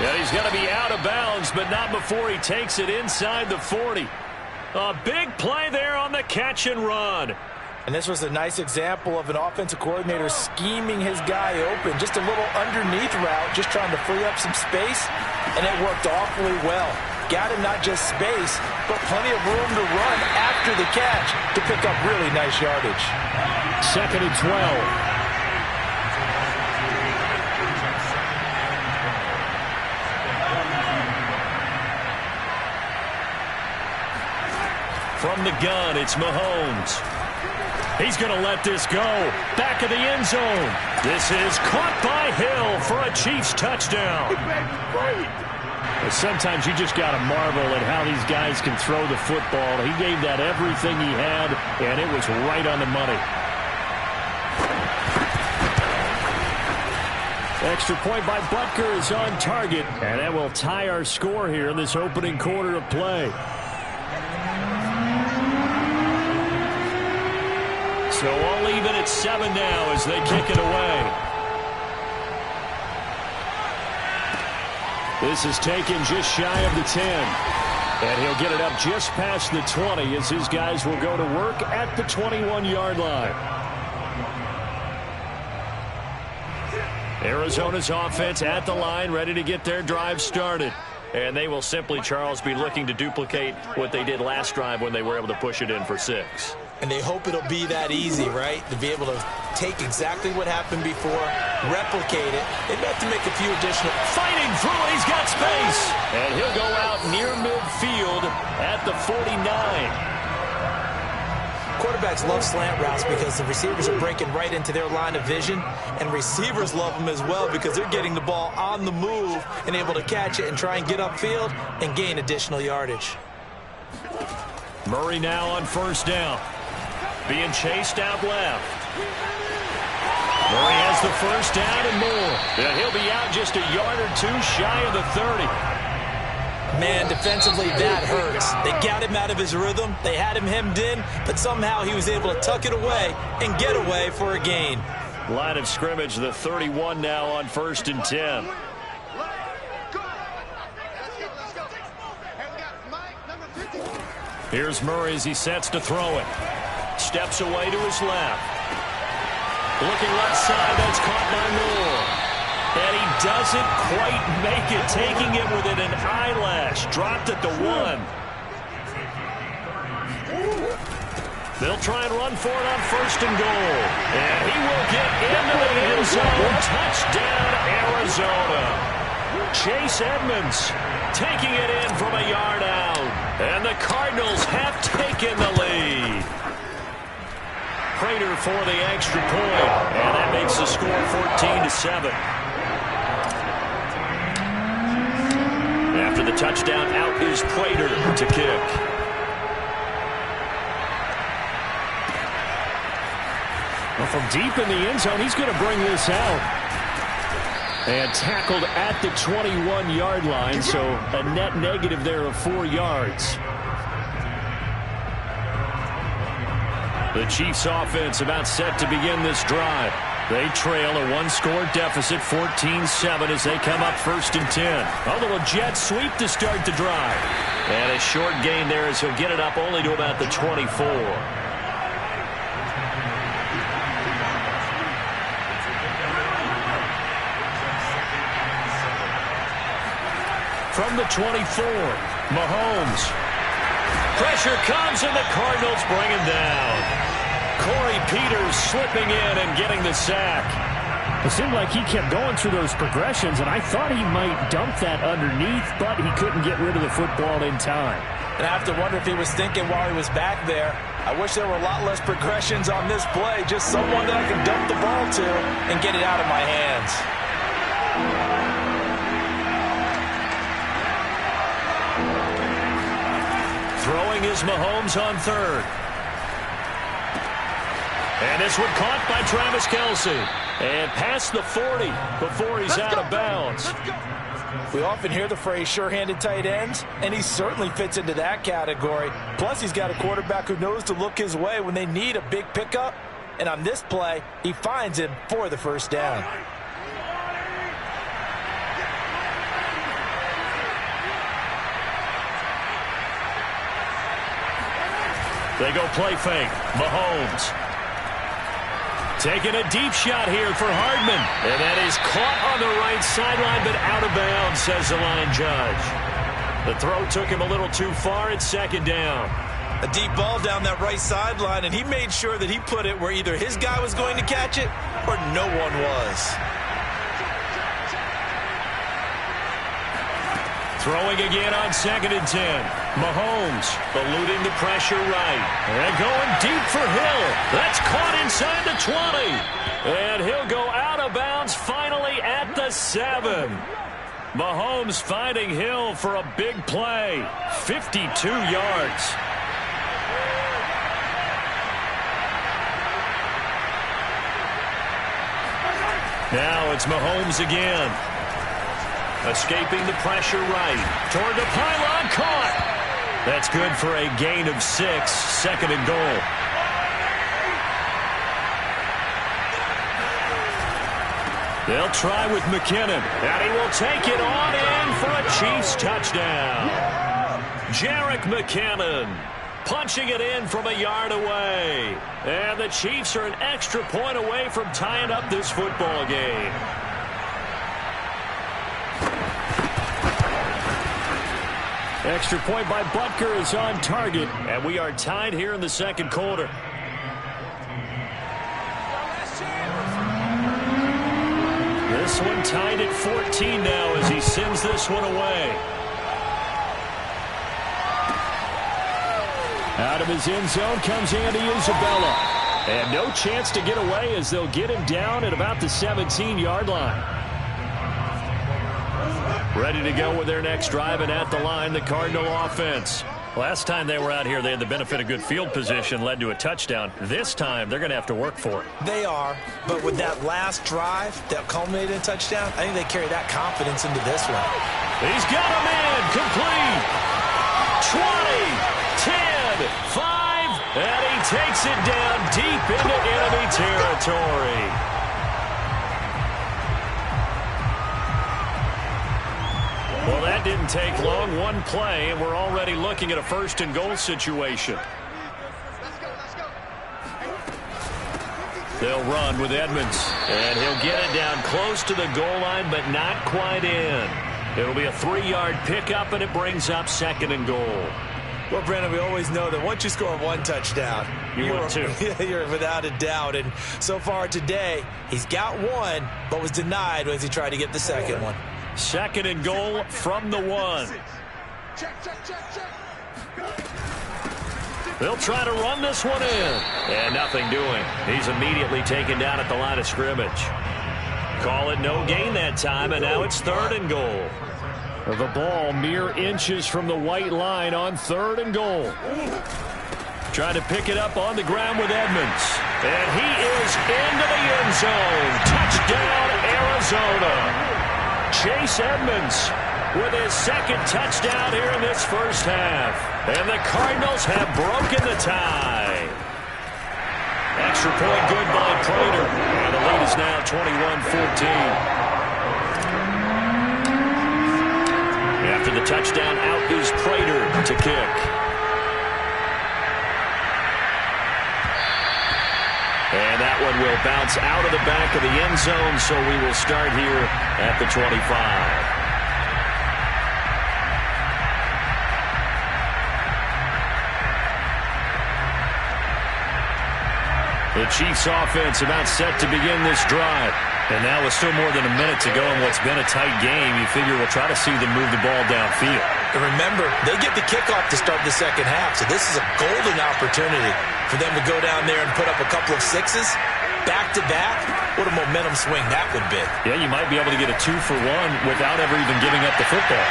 Speaker 1: And he's going to be out of bounds, but not before he takes it inside the 40. A big play there on the catch and run.
Speaker 7: And this was a nice example of an offensive coordinator scheming his guy open. Just a little underneath route, just trying to free up some space, and it worked awfully well. Got him not just space, but plenty of room to run after the catch to pick up really nice yardage.
Speaker 5: 2nd and 12.
Speaker 1: From the gun, it's Mahomes. He's going to let this go. Back of the end zone. This is caught by Hill for a Chiefs touchdown.
Speaker 5: Sometimes you just got to marvel at how these guys can throw the football. He gave that everything he had, and it was right on the money. Extra point by Butker is on target, and that will tie our score here in this opening quarter of play.
Speaker 1: So all even at 7 now as they kick it away.
Speaker 5: This is taken just shy of the 10. And he'll get it up just past the 20 as his guys will go to work at the 21-yard line. Arizona's offense at the line, ready to get their drive started. And they will simply, Charles, be looking to duplicate what they did last drive when they were able to push it in for 6.
Speaker 7: And they hope it'll be that easy, right? To be able to take exactly what happened before, replicate it. They have to make a few additional...
Speaker 5: Fighting through it, he's got space. And he'll go out near midfield at the 49.
Speaker 7: Quarterbacks love slant routes because the receivers are breaking right into their line of vision, and receivers love them as well because they're getting the ball on the move and able to catch it and try and get upfield and gain additional yardage.
Speaker 5: Murray now on first down. Being chased out left. Murray has the first down and more. And he'll be out just a yard or two shy of the 30.
Speaker 7: Man, defensively, that hurts. They got him out of his rhythm. They had him hemmed in, but somehow he was able to tuck it away and get away for a gain.
Speaker 5: Line of scrimmage, the 31 now on 1st and 10. Here's Murray as he sets to throw it. Steps away to his left. Looking left side, that's caught by Moore. And he doesn't quite make it, taking it within an eyelash. Dropped at the 1. They'll try and run for it on 1st and goal. And he will get into the end zone. Touchdown, Arizona. Chase Edmonds taking it in from a yard out. And the Cardinals have taken the lead. Prater for the extra point. And that makes the score 14-7. After the touchdown, out is Prater to kick. Well, from deep in the end zone, he's going to bring this out. And tackled at the 21-yard line, so a net negative there of 4 yards. The Chiefs offense about set to begin this drive. They trail a 1-score deficit, 14-7, as they come up 1st and 10. A little jet sweep to start the drive. And a short gain there as he'll get it up only to about the 24. From the 24, Mahomes. Pressure comes, and the Cardinals bring him down. Corey Peters slipping in and getting the sack.
Speaker 8: It seemed like he kept going through those progressions, and I thought he might dump that underneath, but he couldn't get rid of the football in time.
Speaker 7: And I have to wonder if he was thinking while he was back there, I wish there were a lot less progressions on this play, just someone that I can dump the ball to and get it out of my hands.
Speaker 5: Throwing is Mahomes on 3rd. And this one caught by Travis Kelce. And past the 40 before he's out of bounds.
Speaker 7: We often hear the phrase sure-handed tight ends, and he certainly fits into that category. Plus, he's got a quarterback who knows to look his way when they need a big pickup. And on this play, he finds him for the first down.
Speaker 5: They go play fake. Mahomes. Taking a deep shot here for Hardman. And that is caught on the right sideline, but out of bounds, says the line judge. The throw took him a little too far. It's 2nd down.
Speaker 3: A deep ball down that right sideline, and he made sure that he put it where either his guy was going to catch it or no one was.
Speaker 5: Throwing again on 2nd and 10. Mahomes eluding the pressure right. And going deep for Hill. That's caught inside the 20. And he'll go out of bounds finally at the 7. Mahomes finding Hill for a big play. 52 yards. Now it's Mahomes again. Escaping the pressure right. Toward the pylon, caught. That's good for a gain of 6. 2nd and goal. They'll try with McKinnon. And he will take it on in for a Chiefs touchdown. Jerick McKinnon punching it in from a yard away. And the Chiefs are an extra point away from tying up this football game. Extra point by Butker is on target, and we are tied here in the second quarter. This one tied at 14 now as he sends this one away. Out of his end zone comes Andy Isabella. And no chance to get away as they'll get him down at about the 17-yard line. Ready to go with their next drive, and at the line, the Cardinal offense. Last time they were out here, they had the benefit of good field position, led to a touchdown. This time, they're going to have to work for it.
Speaker 7: They are, but with that last drive that culminated in a touchdown, I think they carry that confidence into this one.
Speaker 5: He's got him in, complete. 20, 10, 5, and he takes it down deep into enemy territory. Well, that didn't take long. One play, and we're already looking at a first-and-goal situation. They'll run with Edmonds, and he'll get it down close to the goal line, but not quite in. It'll be a 3-yard pickup, and it brings up second and goal.
Speaker 3: Well, Brandon, we always know that once you score one touchdown,
Speaker 5: you're
Speaker 3: without a doubt. And so far today, he's got one, but was denied as he tried to get the second one.
Speaker 5: Second and goal from the 1. They'll try to run this one in. And nothing doing. He's immediately taken down at the line of scrimmage. Call it no gain that time, and now it's third and goal. The ball mere inches from the white line on third and goal. Trying to pick it up on the ground with Edmonds. And he is into the end zone. Touchdown, Arizona. Chase Edmonds with his second touchdown here in this first half. And the Cardinals have broken the tie. Extra point good by Prater. And the lead is now 21-14. After the touchdown, out is Prater to kick. And that one will bounce out of the back of the end zone, so we will start here at the 25. The Chiefs offense about set to begin this drive. And now with still more than a minute to go in what's been a tight game, you figure we'll try to see them move the ball downfield.
Speaker 3: And remember, they get the kickoff to start the second half, so this is a golden opportunity for them to go down there and put up a couple of sixes back-to-back. What a momentum swing that would be.
Speaker 5: Yeah, you might be able to get a 2-for-1 without ever even giving up the football.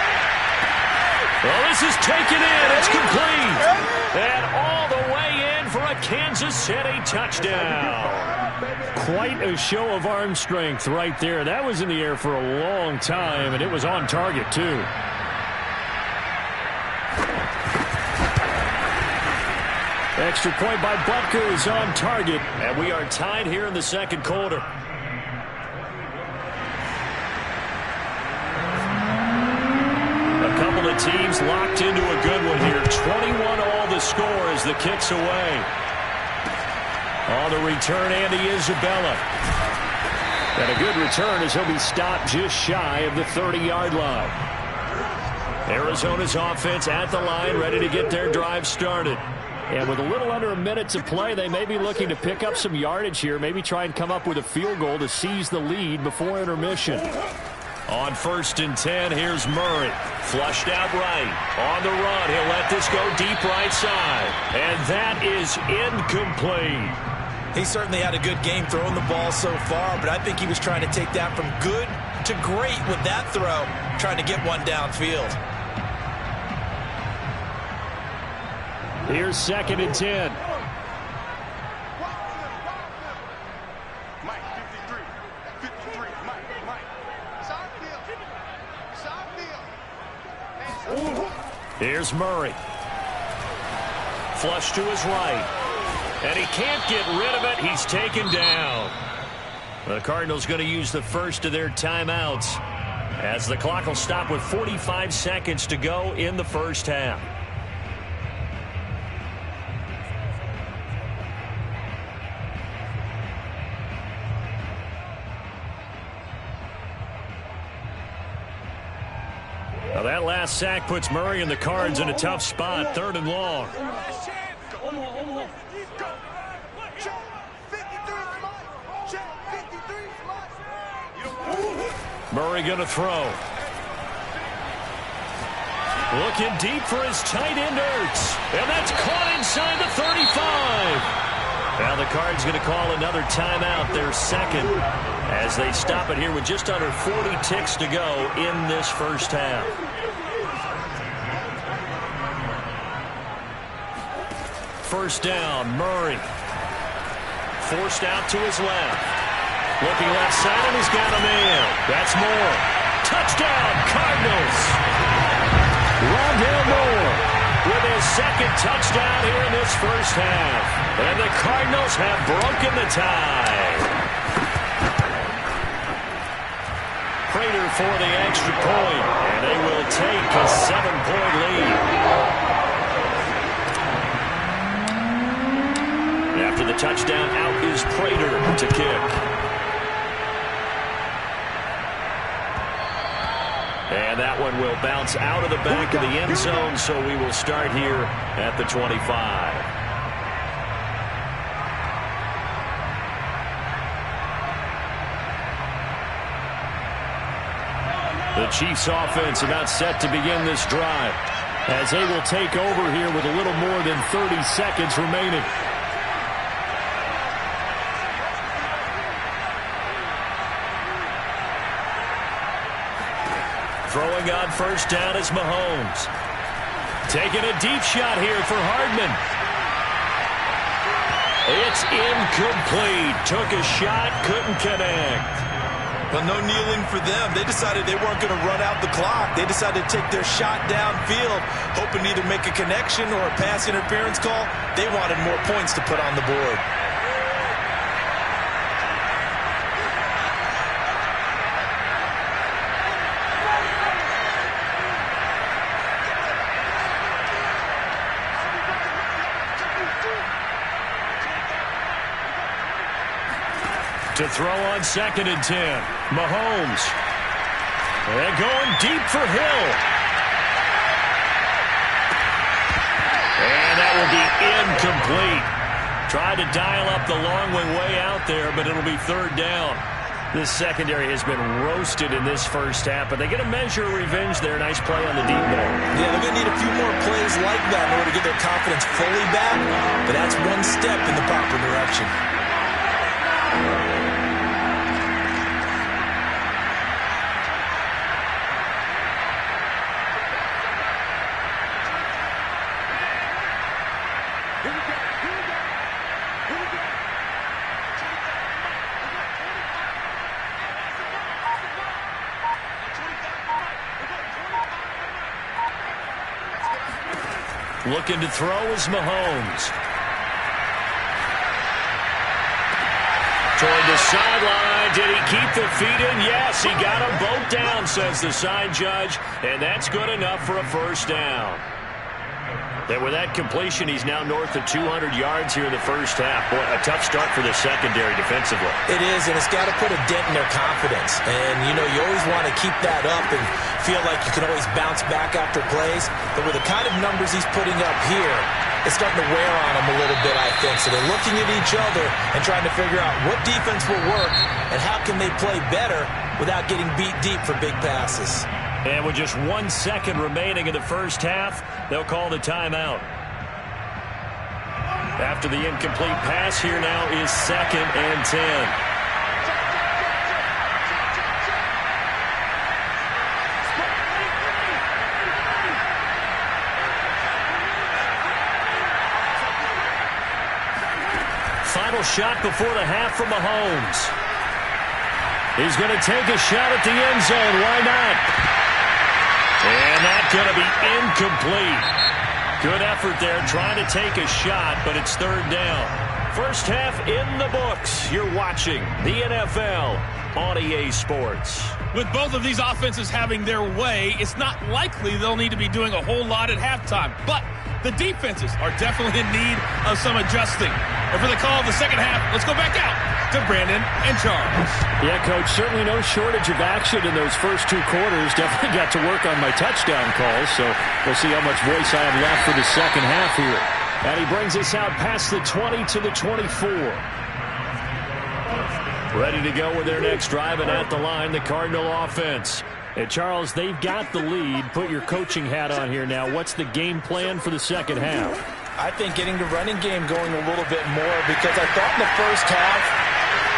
Speaker 5: Well, this is taken in. It's complete. And all the way in for a Kansas City touchdown. Quite a show of arm strength right there. That was in the air for a long time, and it was on target, too. Extra point by Butker is on target, and we are tied here in the second quarter. A couple of teams locked into a good one here. 21-all the score as the kick's away. On the return, Andy Isabella. And a good return as he'll be stopped just shy of the 30-yard line. Arizona's offense at the line, ready to get their drive started. And with a little under a minute to play, they may be looking to pick up some yardage here, maybe try and come up with a field goal to seize the lead before intermission. On 1st and 10, here's Murray. Flushed out right. On the run, he'll let this go deep right side. And that is incomplete.
Speaker 3: He certainly had a good game throwing the ball so far, but I think he was trying to take that from good to great with that throw, trying to get one downfield.
Speaker 5: Here's 2nd and 10.
Speaker 4: Mike, 53, Mike. Side field.
Speaker 5: Here's Murray. Flush to his right. And he can't get rid of it. He's taken down. The Cardinals going to use the first of their timeouts as the clock will stop with 45 seconds to go in the first half. Now that last sack puts Murray and the Cards in a tough spot. 3rd and long. Murray going to throw. Looking deep for his tight end, Ertz. And that's caught inside the 35. Now the Cards going to call another timeout, their second, as they stop it here with just under 40 ticks to go in this first half. First down, Murray. Forced out to his left. Looking left side, and he's got a man. That's Moore. Touchdown, Cardinals. Rondale Moore with his second touchdown here in this first half. And the Cardinals have broken the tie. Prater for the extra point, and they will take a 7-point lead. After the touchdown, out is Prater to kick. And that one will bounce out of the back of the end zone, so we will start here at the 25. The Chiefs offense about set to begin this drive, as they will take over here with a little more than 30 seconds remaining. Throwing on first down is Mahomes. Taking a deep shot here for Hardman. It's incomplete. Took a shot, couldn't connect.
Speaker 3: Well, no kneeling for them. They decided they weren't going to run out the clock. They decided to take their shot downfield, hoping to either make a connection or a pass interference call. They wanted more points to put on the board.
Speaker 5: To throw on 2nd and 10. Mahomes. And going deep for Hill. And that will be incomplete. Tried to dial up the long way out there, but it'll be 3rd down. This secondary has been roasted in this first half, but they get a measure of revenge there. Nice play on the deep ball.
Speaker 3: Yeah, they're going to need a few more plays like that in order to get their confidence fully back, but that's one step in the proper direction.
Speaker 5: Looking to throw is Mahomes. Toward the sideline. Did he keep the feet in? Yes, he got them both down, says the sign judge. And that's good enough for a first down. And with that completion, he's now north of 200 yards here in the first half. Boy, a tough start for the secondary defensively.
Speaker 3: It is, and it's got to put a dent in their confidence. And, you know, you always want to keep that up and feel like you can always bounce back after plays. But with the kind of numbers he's putting up here, it's starting to wear on them a little bit, I think. So they're looking at each other and trying to figure out what defense will work and how can they play better without getting beat deep for big passes.
Speaker 5: And with just 1 second remaining in the first half, they'll call the timeout. After the incomplete pass, here now is 2nd and 10. Final shot before the half from Mahomes. He's going to take a shot at the end zone. Why not? And that's going to be incomplete. Good effort there trying to take a shot, but it's 3rd down. First half in the books. You're watching the NFL on EA Sports.
Speaker 6: With both of these offenses having their way, it's not likely they'll need to be doing a whole lot at halftime. But the defenses are definitely in need of some adjusting. And for the call of the second half, let's go back out back to Brandon and Charles.
Speaker 5: Yeah, Coach, certainly no shortage of action in those first 2 quarters. Definitely got to work on my touchdown calls, so we'll see how much voice I have left for the second half here. And he brings us out past the 20 to the 24. Ready to go with their next drive, and at the line, the Cardinal offense. And Charles, they've got the lead. Put your coaching hat on here now. What's the game plan for the second half?
Speaker 7: I think getting the running game going a little bit more, because I thought in the first half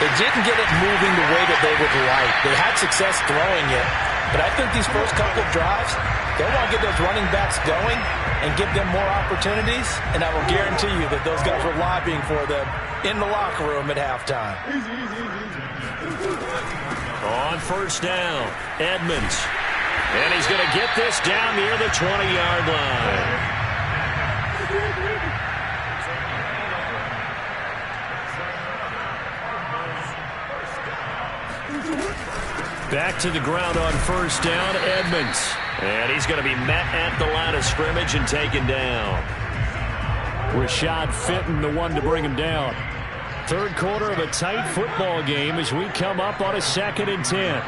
Speaker 7: they didn't get it moving the way that they would like. They had success throwing it, but I think these first couple of drives, they want to get those running backs going and give them more opportunities, and I will guarantee you that those guys were lobbying for them in the locker room at halftime.
Speaker 1: On first down, Edmonds. And he's going to get this down near the 20-yard line. Back to the ground on first down, Edmonds. And he's going to be met at the line of scrimmage and taken down. Rashad Fenton, the one to bring him down. Third quarter of a tight football game as we come up on a 2nd and 10.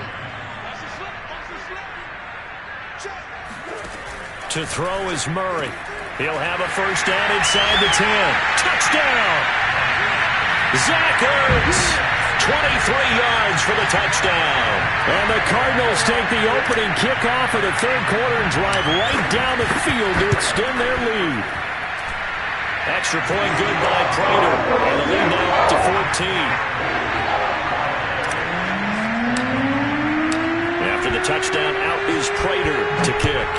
Speaker 1: To throw is Murray. He'll have a first down inside the 10. Touchdown! Zach Ertz, 23 yards for the touchdown.
Speaker 5: And the Cardinals take the opening kickoff of the third quarter and drive right down the field to extend their lead.
Speaker 1: Extra point good by Prater. And the lead now up to 14. After the touchdown, out is Prater to kick.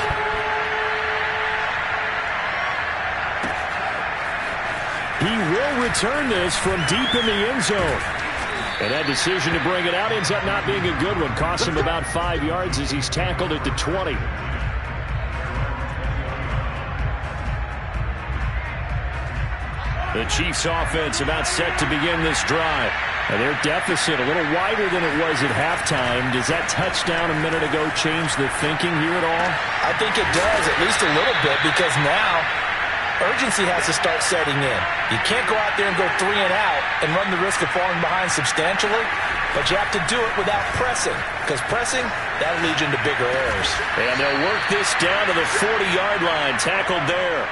Speaker 5: He will return this from deep in the end zone. And that decision to bring it out ends up not being a good one. Costs him about 5 yards as he's tackled at the 20.
Speaker 1: The Chiefs offense about set to begin this drive.
Speaker 5: And their deficit a little wider than it was at halftime. Does that touchdown a minute ago change the thinking here at all?
Speaker 7: I think it does, at least a little bit, because now urgency has to start setting in. You can't go out there and go 3 and out and run the risk of falling behind substantially, but you have to do it without pressing, because pressing, that'll lead you into bigger errors.
Speaker 1: And they'll work this down to the 40-yard line, tackled there.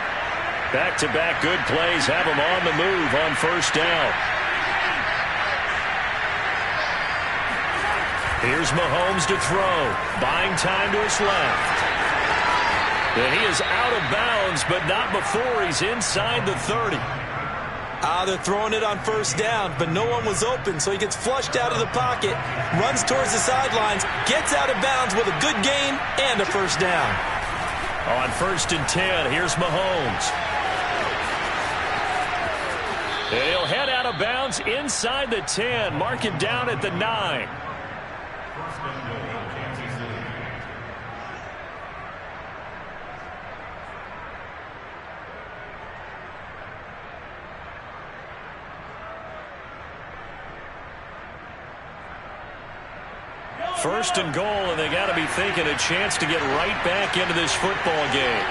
Speaker 1: Back-to-back good plays have them on the move on first down. Here's Mahomes to throw, buying time to his left. And he is out of bounds, but not before he's inside the 30.
Speaker 3: They're throwing it on first down, but no one was open, so he gets flushed out of the pocket, runs towards the sidelines, gets out of bounds with a good gain and a first down.
Speaker 1: On 1st and 10, here's Mahomes. And he'll head out of bounds inside the 10, mark it down at the 9. First and goal, and they got to be thinking a chance to get right back into this football game.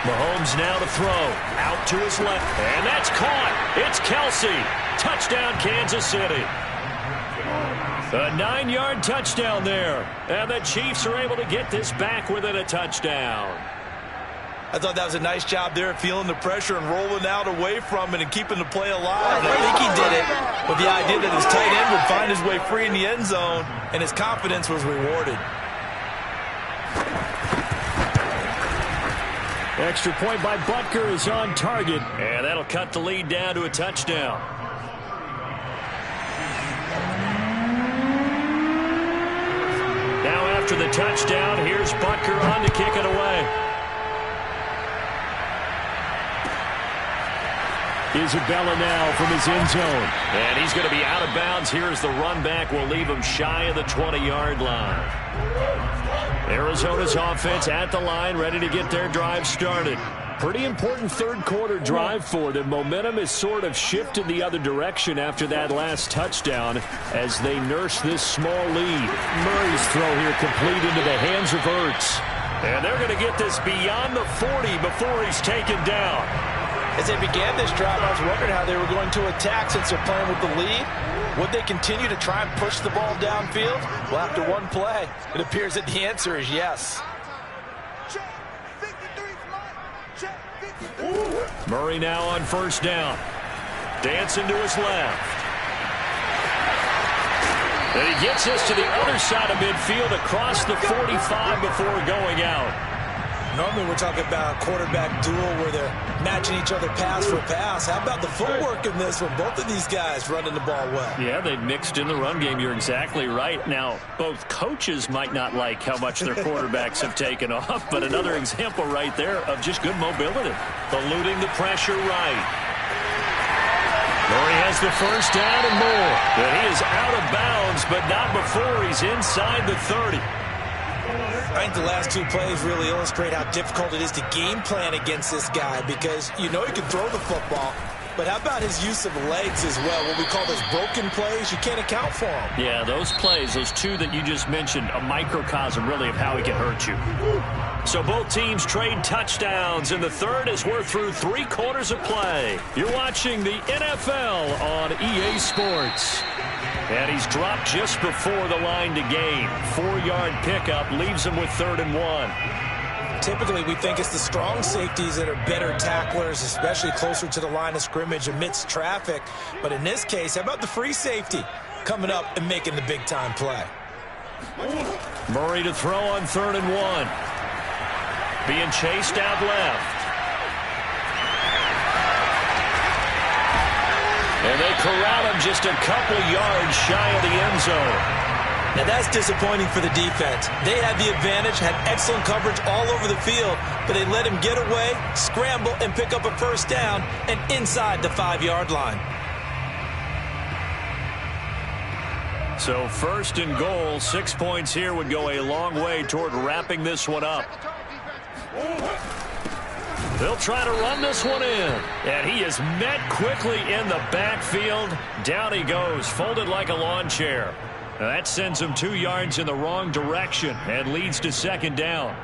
Speaker 1: Mahomes now to throw. Out to his left. And that's caught. It's Kelsey. Touchdown, Kansas City. A 9-yard touchdown there. And the Chiefs are able to get this back within a touchdown.
Speaker 3: I thought that was a nice job there, feeling the pressure and rolling out away from it and keeping the play alive. And I think he did it with the idea that his tight end would find his way free in the end zone, and his confidence was rewarded.
Speaker 5: Extra point by Butker is on target.
Speaker 1: And that'll cut the lead down to a touchdown. Now after the touchdown, here's Butker on to kick it away.
Speaker 5: Isabella now from his end zone.
Speaker 1: And he's going to be out of bounds. Here's the run back. Will leave him shy of the 20-yard line. Arizona's offense at the line, ready to get their drive started. Pretty important third quarter drive for them. Momentum has sort of shifted the other direction after that last touchdown as they nurse this small lead. Murray's throw here complete into the hands of Ertz. And they're going to get this beyond the 40 before he's taken down.
Speaker 7: As they began this drive, I was wondering how they were going to attack since they're playing with the lead. Would they continue to try and push the ball downfield? Well, after one play, it appears that the answer is yes.
Speaker 5: Murray now on first down. Dancing to his left. And he gets this to the other side of midfield across the 45 before going out.
Speaker 7: Normally we're talking about a quarterback duel where they're matching each other pass for pass. How about the footwork in this one? Both of these guys running the ball well.
Speaker 5: Yeah, they've mixed in the run game. You're exactly right. Now, both coaches might not like how much their quarterbacks have taken off, but another example right there of just good mobility. Eluding the pressure right. Murray has the first down and more. But he is out of bounds, but not before he's inside the 30.
Speaker 7: I think the last two plays really illustrate how difficult it is to game plan against this guy because you know he can throw the football, but how about his use of legs as well? What we call those broken plays, you can't account for them.
Speaker 5: Yeah, those plays, those two that you just mentioned, a microcosm really of how he can hurt you. So both teams trade touchdowns in the third as we're through 3 quarters of play. You're watching the NFL on EA Sports. And he's dropped just before the line to gain. 4-yard pickup leaves him with 3rd and 1.
Speaker 7: Typically, we think it's the strong safeties that are better tacklers, especially closer to the line of scrimmage amidst traffic. But in this case, how about the free safety coming up and making the big-time play?
Speaker 5: Murray to throw on 3rd and 1. Being chased out left. And they corral him just a couple yards shy of the end zone.
Speaker 7: Now that's disappointing for the defense. They had the advantage, had excellent coverage all over the field, but they let him get away, scramble, and pick up a first down and inside the 5-yard line.
Speaker 5: So 1st and goal, 6 points here would go a long way toward wrapping this one up. They'll try to run this one in. And he is met quickly in the backfield. Down he goes, folded like a lawn chair. That sends him 2 yards in the wrong direction and leads to 2nd down.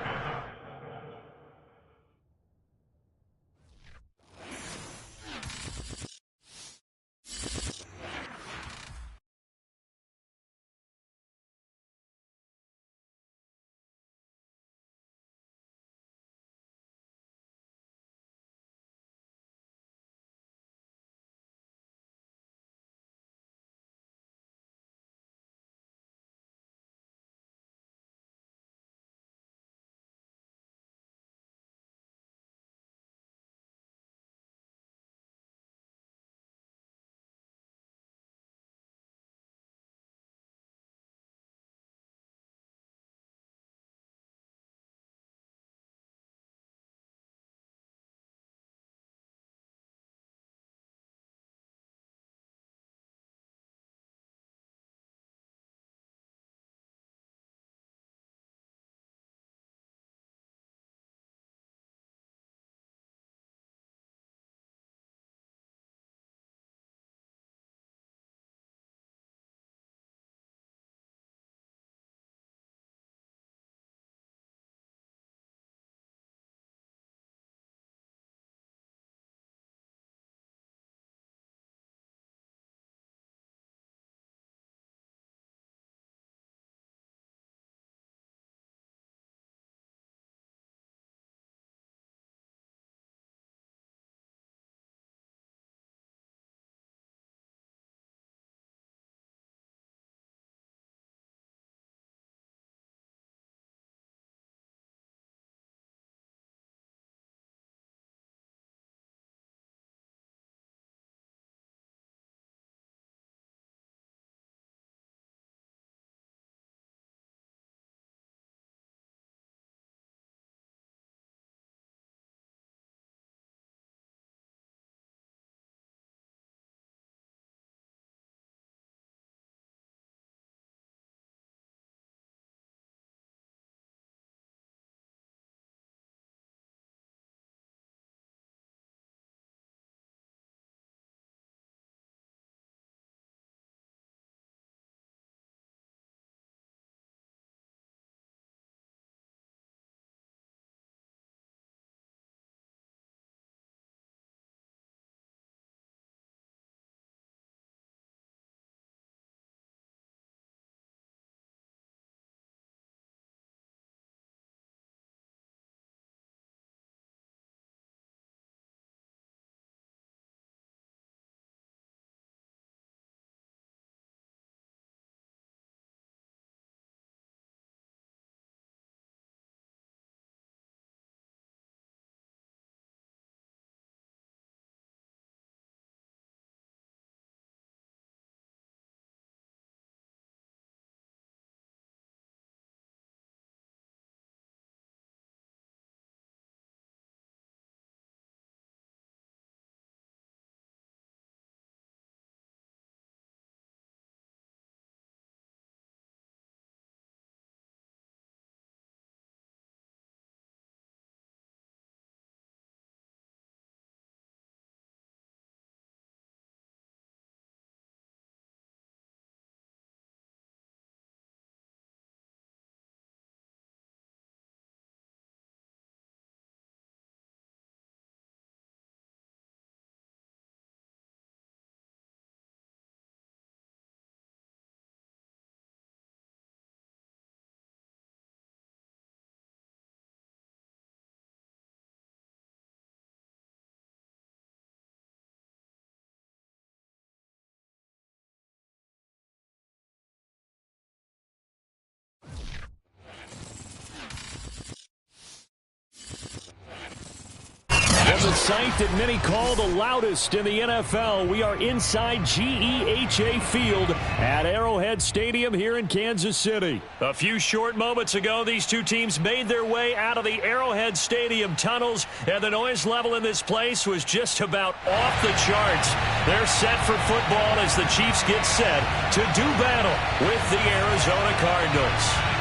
Speaker 5: sight that many call the loudest in the NFL. We are inside GEHA Field at Arrowhead Stadium here in Kansas City. A few short moments ago, these two teams made their way out of the Arrowhead Stadium tunnels, and the noise level in this place was just about off the charts. They're set for football as the Chiefs get set to do battle with the Arizona Cardinals.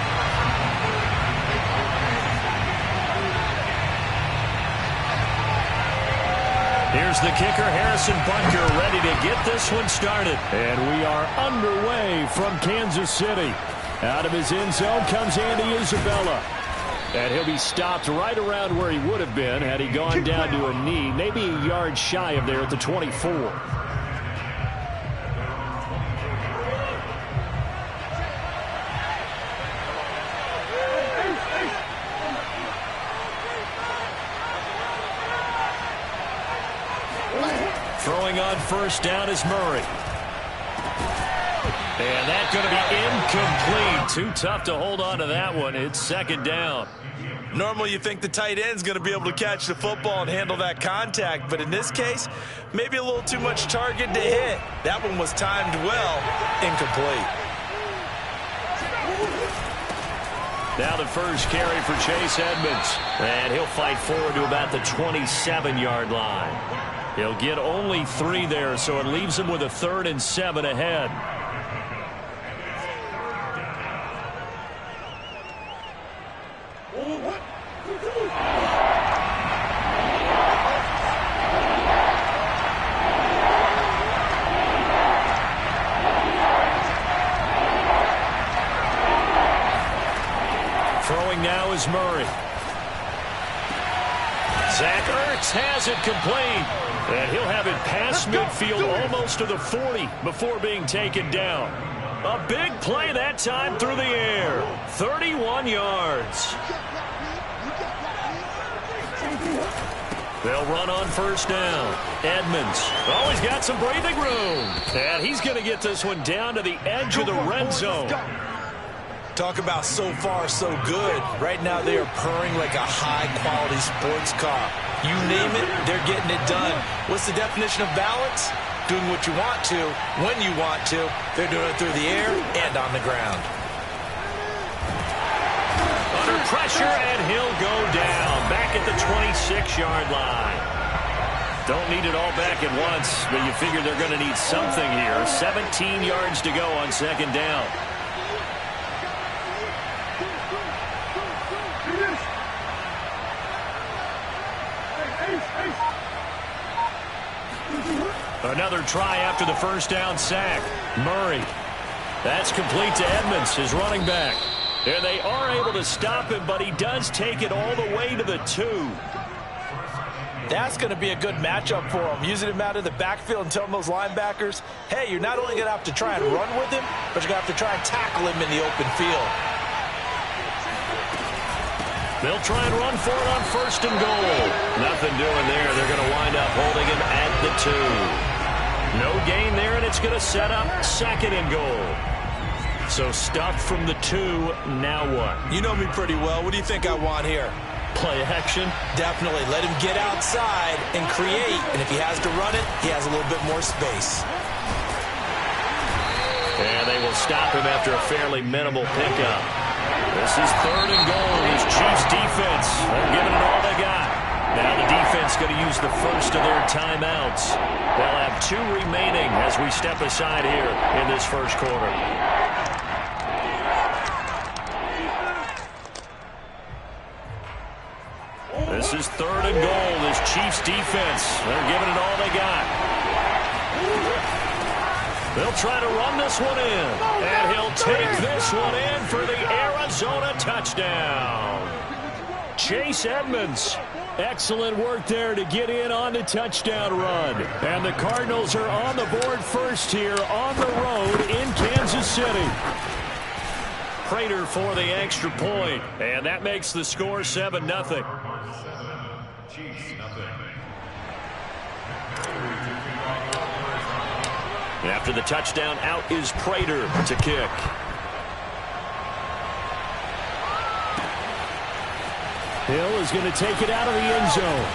Speaker 5: Here's the kicker, Harrison Butker, ready to get this one started. And we are underway from Kansas City. Out of his end zone comes Andy Isabella. And he'll be stopped right around where he would have been had he gone down to a knee, maybe a yard shy of there at the 24. Throwing on first down is Murray. And that's going to be incomplete. Too tough to hold on to that one. It's second down.
Speaker 3: Normally you think the tight end's going to be able to catch the football and handle that contact, but in this case, maybe a little too much target to hit. That one was timed well. Incomplete.
Speaker 5: Now the first carry for Chase Edmonds. And he'll fight forward to about the 27-yard line. He'll get only 3 there, so it leaves him with a 3rd and 7 ahead. Throwing now is Murray. Zach Ertz has it complete. And he'll have it past midfield almost to the 40 before being taken down. A big play that time through the air. 31 yards. They'll run on first down. Edmonds. Oh, he's got some breathing room. And he's going to get this one down to the edge of the red zone.
Speaker 3: Talk about so far so good. Right now they are purring like a high-quality sports car. You name it, they're getting it done. What's the definition of balance? Doing what you want to, when you want to. They're doing it through the air and on the ground.
Speaker 5: Under pressure, and he'll go down. Back at the 26-yard line. Don't need it all back at once, but you figure they're going to need something here. 17 yards to go on second down. Another try after the first down sack. Murray. That's complete to Edmonds, his running back. And they are able to stop him, but he does take it all the way to the 2.
Speaker 3: That's going to be a good matchup for him. Using him out of the backfield and telling those linebackers, hey, you're not only going to have to try and run with him, but you're going to have to try and tackle him in the open field.
Speaker 5: They'll try and run for it on first and goal. Nothing doing there. They're going to wind up holding him at the 2. No gain there, and it's going to set up second and goal. So stuffed from the 2, now what?
Speaker 3: You know me pretty well. What do you think I want here?
Speaker 5: Play action?
Speaker 3: Definitely. Let him get outside and create. And if he has to run it, he has a little bit more space.
Speaker 5: And they will stop him after a fairly minimal pickup. This is third and goal. His Chiefs defense, they're giving it all they got. Now the defense going to use the first of their timeouts. They'll have 2 remaining as we step aside here in this first quarter. This is third and goal. This Chiefs defense, they're giving it all they got. They'll try to run this one in. And he'll take this one in for the Arizona touchdown. Chase Edmonds. Excellent work there to get in on the touchdown run. And the Cardinals are on the board first here on the road in Kansas City. Prater for the extra point. And that makes the score 7-0. After the touchdown, out is Prater to kick. Hill is going to take it out of the end zone.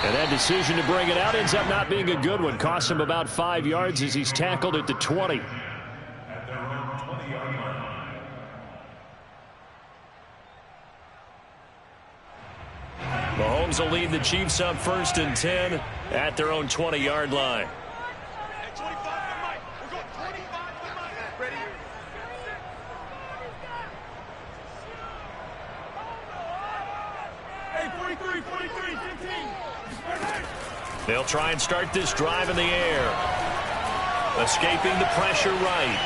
Speaker 5: And that decision to bring it out ends up not being a good one. Costs him about 5 yards as he's tackled at the 20.
Speaker 2: At their own 20-yard line.
Speaker 1: Mahomes will lead the Chiefs up 1st and 10 at their own 20-yard line. They'll try and start this drive in the air. Escaping the pressure right.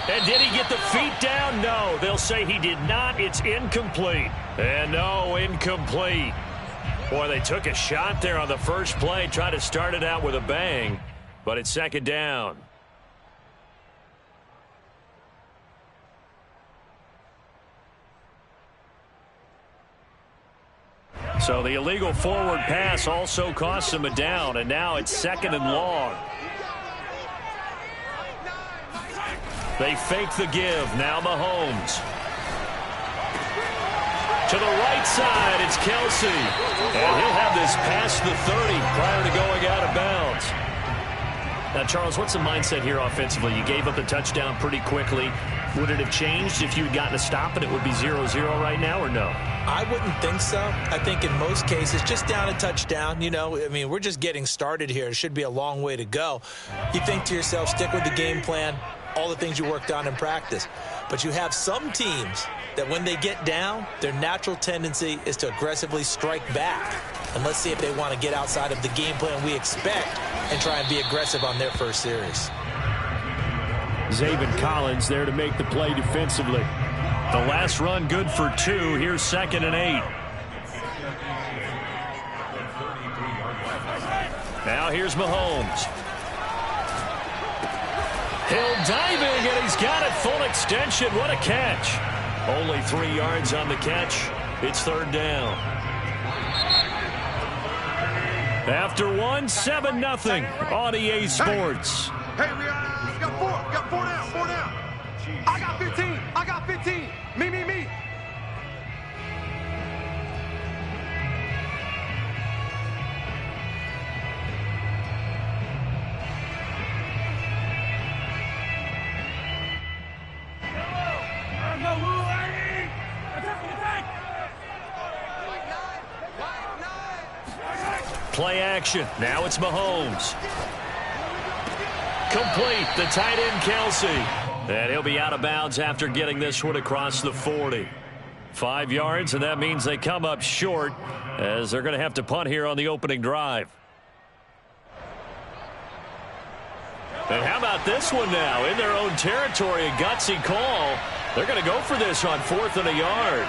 Speaker 1: And did he get the feet down? No, they'll say he did not. It's incomplete. And no, incomplete. Boy, they took a shot there on the first play, tried to start it out with a bang, but it's 2nd down. So the illegal forward pass also costs him a down, and now it's 2nd and long. They fake the give. Now Mahomes. To the right side, it's Kelsey. And he'll have this past the 30 prior to going out of bounds. Now, Charles, what's the mindset here offensively? You gave up the touchdown pretty quickly. Would it have changed if you had gotten a stop and it would be 0-0 right now, or no?
Speaker 7: I wouldn't think so. I think in most cases, just down a touchdown, you know, I mean, we're just getting started here. It should be a long way to go. You think to yourself, stick with the game plan, all the things you worked on in practice. But you have some teams that when they get down, their natural tendency is to aggressively strike back. And let's see if they want to get outside of the game plan we expect and try and be aggressive on their first series.
Speaker 5: Zaven Collins there to make the play defensively.
Speaker 1: The last run good for 2. Here's 2nd and 8. Now here's Mahomes. Hill diving, and he's got it full extension. What a catch. Only 3 yards on the catch. It's 3rd down. After 1, 7-0 on EA Sports.
Speaker 4: Hey, we got 4 down. I got 15. Me.
Speaker 1: Play action. Now it's Mahomes. Complete. The tight end, Kelsey. And he'll be out of bounds after getting this one across the 40. 5 yards, and that means they come up short as they're going to have to punt here on the opening drive. And how about this one now? In their own territory, a gutsy call. They're going to go for this on 4th and a yard.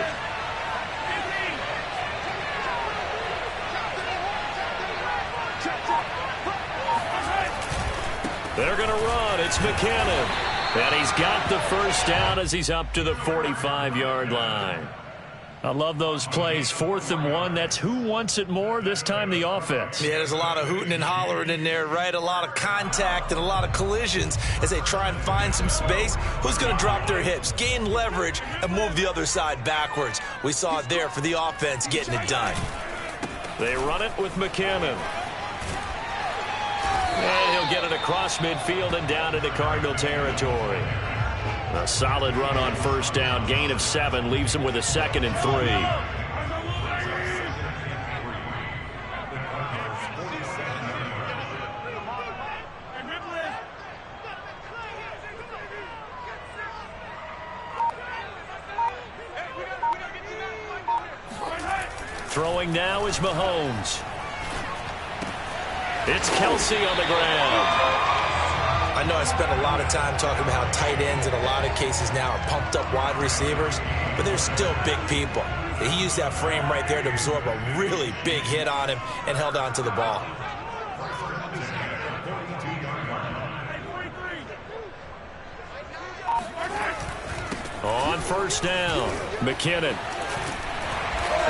Speaker 1: They're going to run. It's McKinnon. And he's got the first down as he's up to the 45-yard line. I love those plays. 4th and 1. That's who wants it more, this time the offense.
Speaker 7: Yeah, there's a lot of hooting and hollering in there, right? A lot of contact and a lot of collisions as they try and find some space. Who's going to drop their hips, gain leverage, and move the other side backwards? We saw it there for the offense getting it done.
Speaker 1: They run it with McKinnon. And he'll get it across midfield and down into Cardinal territory. A solid run on 1st down. Gain of 7 leaves him with a 2nd and 3. Throwing now is Mahomes. It's Kelsey on the ground.
Speaker 7: I know I spent a lot of time talking about how tight ends in a lot of cases now are pumped up wide receivers, but they're still big people. He used that frame right there to absorb a really big hit on him and held on to the ball.
Speaker 1: On 1st down, McKinnon.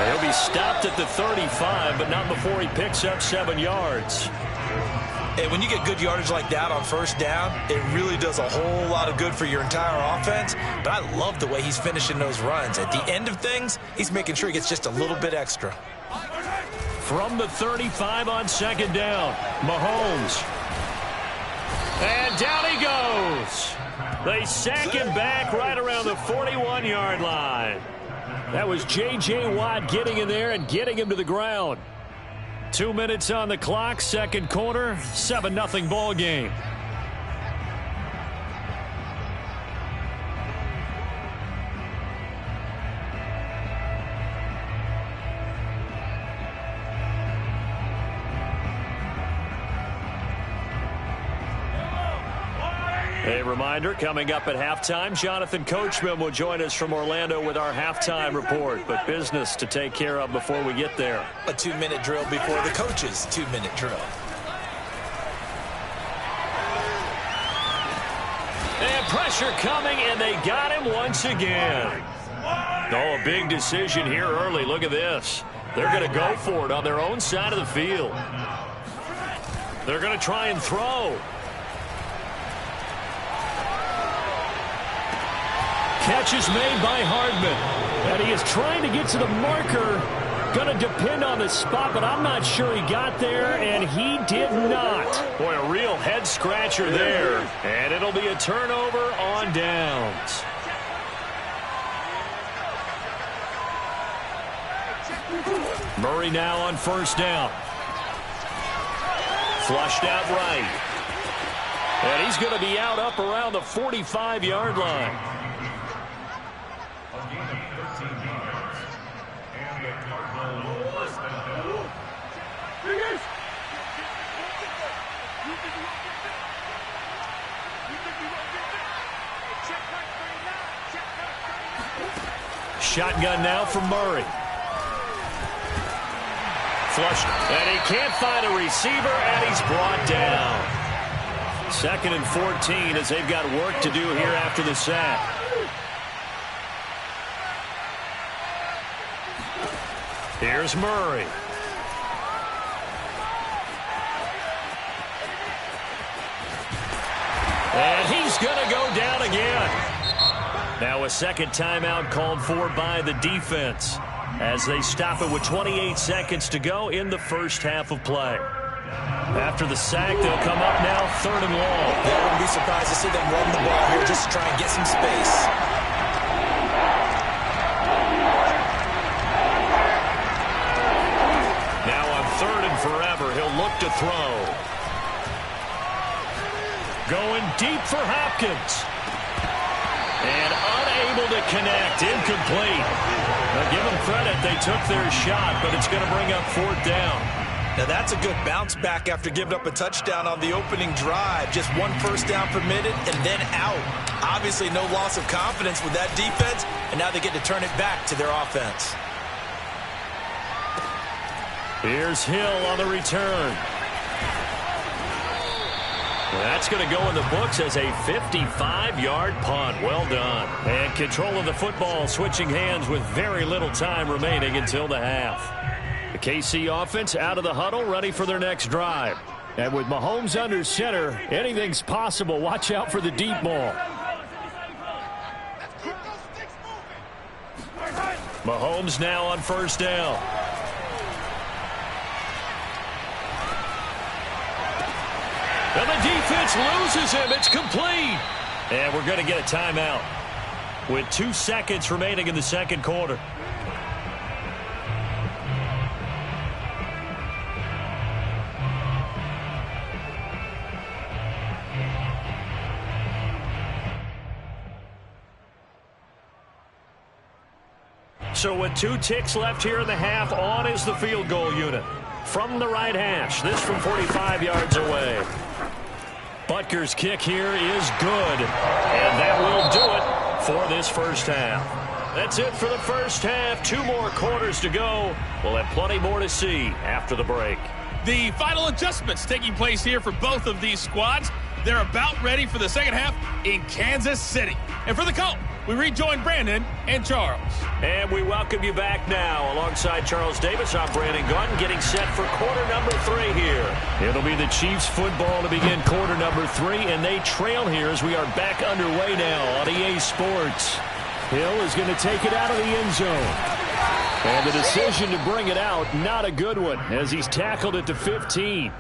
Speaker 1: He'll be stopped at the 35, but not before he picks up 7 yards.
Speaker 7: And when you get good yardage like that on 1st down, it really does a whole lot of good for your entire offense. But I love the way he's finishing those runs. At the end of things, he's making sure he gets just a little bit extra.
Speaker 5: from the 35 on second down. Mahomes. And down he goes. They sack him back right around the 41-yard line. That was J.J. Watt getting in there and getting him to the ground. 2 minutes on the clock, second quarter, 7-0 ball game. A reminder, coming up at halftime, Jonathan Coachman will join us from Orlando with our halftime report, but business to take care of before we get there.
Speaker 3: A 2-minute drill before the coach's 2-minute drill.
Speaker 5: And pressure coming, and they got him once again. Oh, a big decision here early. Look at this. They're going to go for it on their own side of the field. They're going to try and throw. Catch is made by Hardman. And he is trying to get to the marker. Going to depend on the spot, but I'm not sure he got there, and he did not. Boy, a real head-scratcher there. And it'll be a turnover on downs. Murray now on first down. Flushed out right. And he's going to be out up around the 45-yard line. Shotgun now from Murray. Flushed. And he can't find a receiver, and he's brought down. 2nd and 14 as they've got work to do here after the sack. Here's Murray. And he's going to go down again. Now a second timeout called for by the defense as they stop it with 28 seconds to go in the first half of play. After the sack, they'll come up now 3rd and long.
Speaker 3: I wouldn't be surprised to see them run the ball here just to try and get some space.
Speaker 5: Now on 3rd and forever, he'll look to throw. Going deep for Hopkins. And unable to connect. Incomplete. Now give them credit. They took their shot, but it's going to bring up 4th down.
Speaker 3: Now that's a good bounce back after giving up a touchdown on the opening drive. Just 1 first down permitted and then out. Obviously no loss of confidence with that defense, and now they get to turn it back to their offense.
Speaker 5: Here's Hill on the return. That's going to go in the books as a 55-yard punt. Well done. And control of the football switching hands with very little time remaining until the half. The KC offense out of the huddle, ready for their next drive. And with Mahomes under center, anything's possible. Watch out for the deep ball. Mahomes now on first down. And the defense loses him. It's complete. And we're going to get a timeout with 2 seconds remaining in the second quarter. So with 2 ticks left here in the half, on is the field goal unit. From the right hash, this from 45 yards away. Butker's kick here is good. And that will do it for this first half. That's it for the first half. 2 more quarters to go. We'll have plenty more to see after the break.
Speaker 6: The final adjustments taking place here for both of these squads. They're about ready for the second half in Kansas City. And for the call, we rejoin Brandon and Charles.
Speaker 5: And we welcome you back now. Alongside Charles Davis, I'm Brandon Gunn, getting set for quarter number 3 here. It'll be the Chiefs football to begin quarter number 3, and they trail here as we are back underway now on EA Sports. Hill is going to take it out of the end zone. And the decision to bring it out, not a good one, as he's tackled it to 15.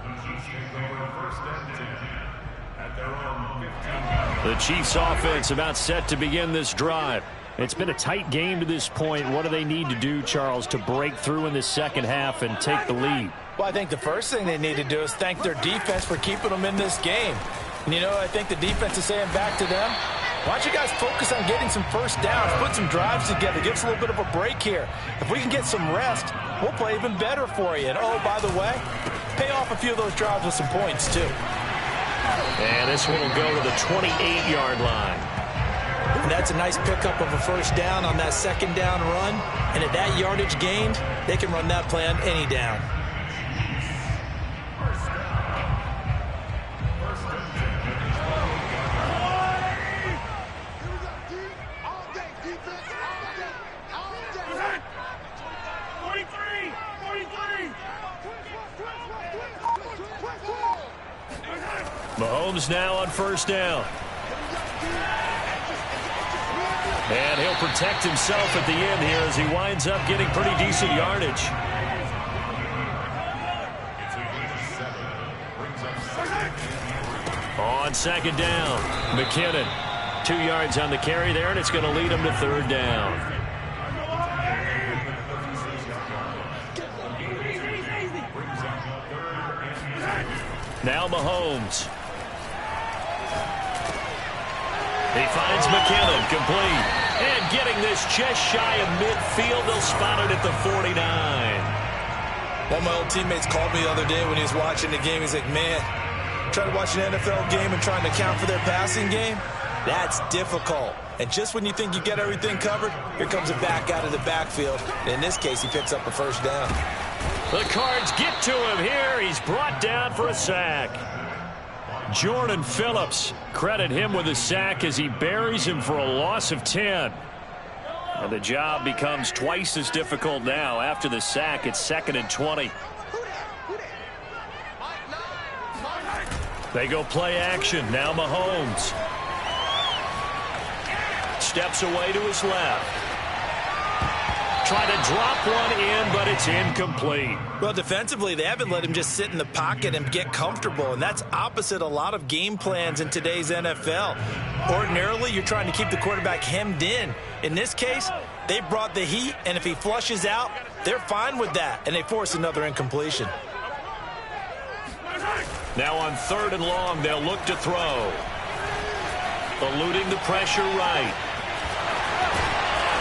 Speaker 5: The Chiefs offense about set to begin this drive. It's been a tight game to this point. What do they need to do, Charles, to break through in the second half and take the lead?
Speaker 7: Well, I think the first thing they need to do is thank their defense for keeping them in this game. And, you know, I think the defense is saying back to them, why don't you guys focus on getting some first downs, put some drives together, give us a little bit of a break here. If we can get some rest, we'll play even better for you. And, oh, by the way, pay off a few of those drives with some points, too.
Speaker 5: And this one will go to the 28-yard line.
Speaker 7: And that's a nice pickup of a first down on that second down run. And at that yardage gained, they can run that play on any down.
Speaker 5: Mahomes now on first down. And he'll protect himself at the end here as he winds up getting pretty decent yardage. On second down, McKinnon. 2 yards on the carry there, and it's going to lead him to third down. Now Mahomes. He finds McKinnon, complete. And getting this just shy of midfield, they'll spot it at the 49.
Speaker 3: One of my old teammates called me the other day when he was watching the game. He's like, man, trying to watch an NFL game and trying to account for their passing game, that's difficult. And just when you think you get everything covered, here comes a back out of the backfield. And in this case, he picks up a first down.
Speaker 5: The Cards get to him here. He's brought down for a sack. Jordan Phillips, credit him with a sack as he buries him for a loss of 10. And the job becomes twice as difficult now. After the sack, it's 2nd and 20. They go play action. Now Mahomes. Steps away to his left. Trying to drop one in, but it's incomplete.
Speaker 3: Well, defensively, they haven't let him just sit in the pocket and get comfortable, and that's opposite a lot of game plans in today's NFL. Ordinarily, you're trying to keep the quarterback hemmed in. In this case, they brought the heat, and if he flushes out, they're fine with that, and they force another incompletion.
Speaker 5: Now on 3rd and long, they'll look to throw. Eluding the pressure right.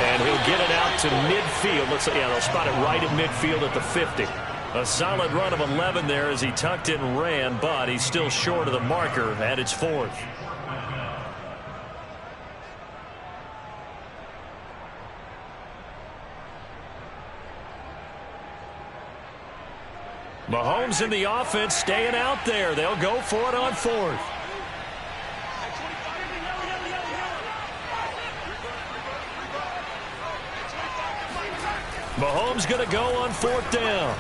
Speaker 5: And he'll get it out to midfield. Let's say, yeah, they'll spot it right at midfield at the 50. A solid run of 11 there as he tucked it and ran, but he's still short of the marker, and it's 4th. Mahomes in the offense staying out there. They'll go for it on 4th. Mahomes going to go on 4th down.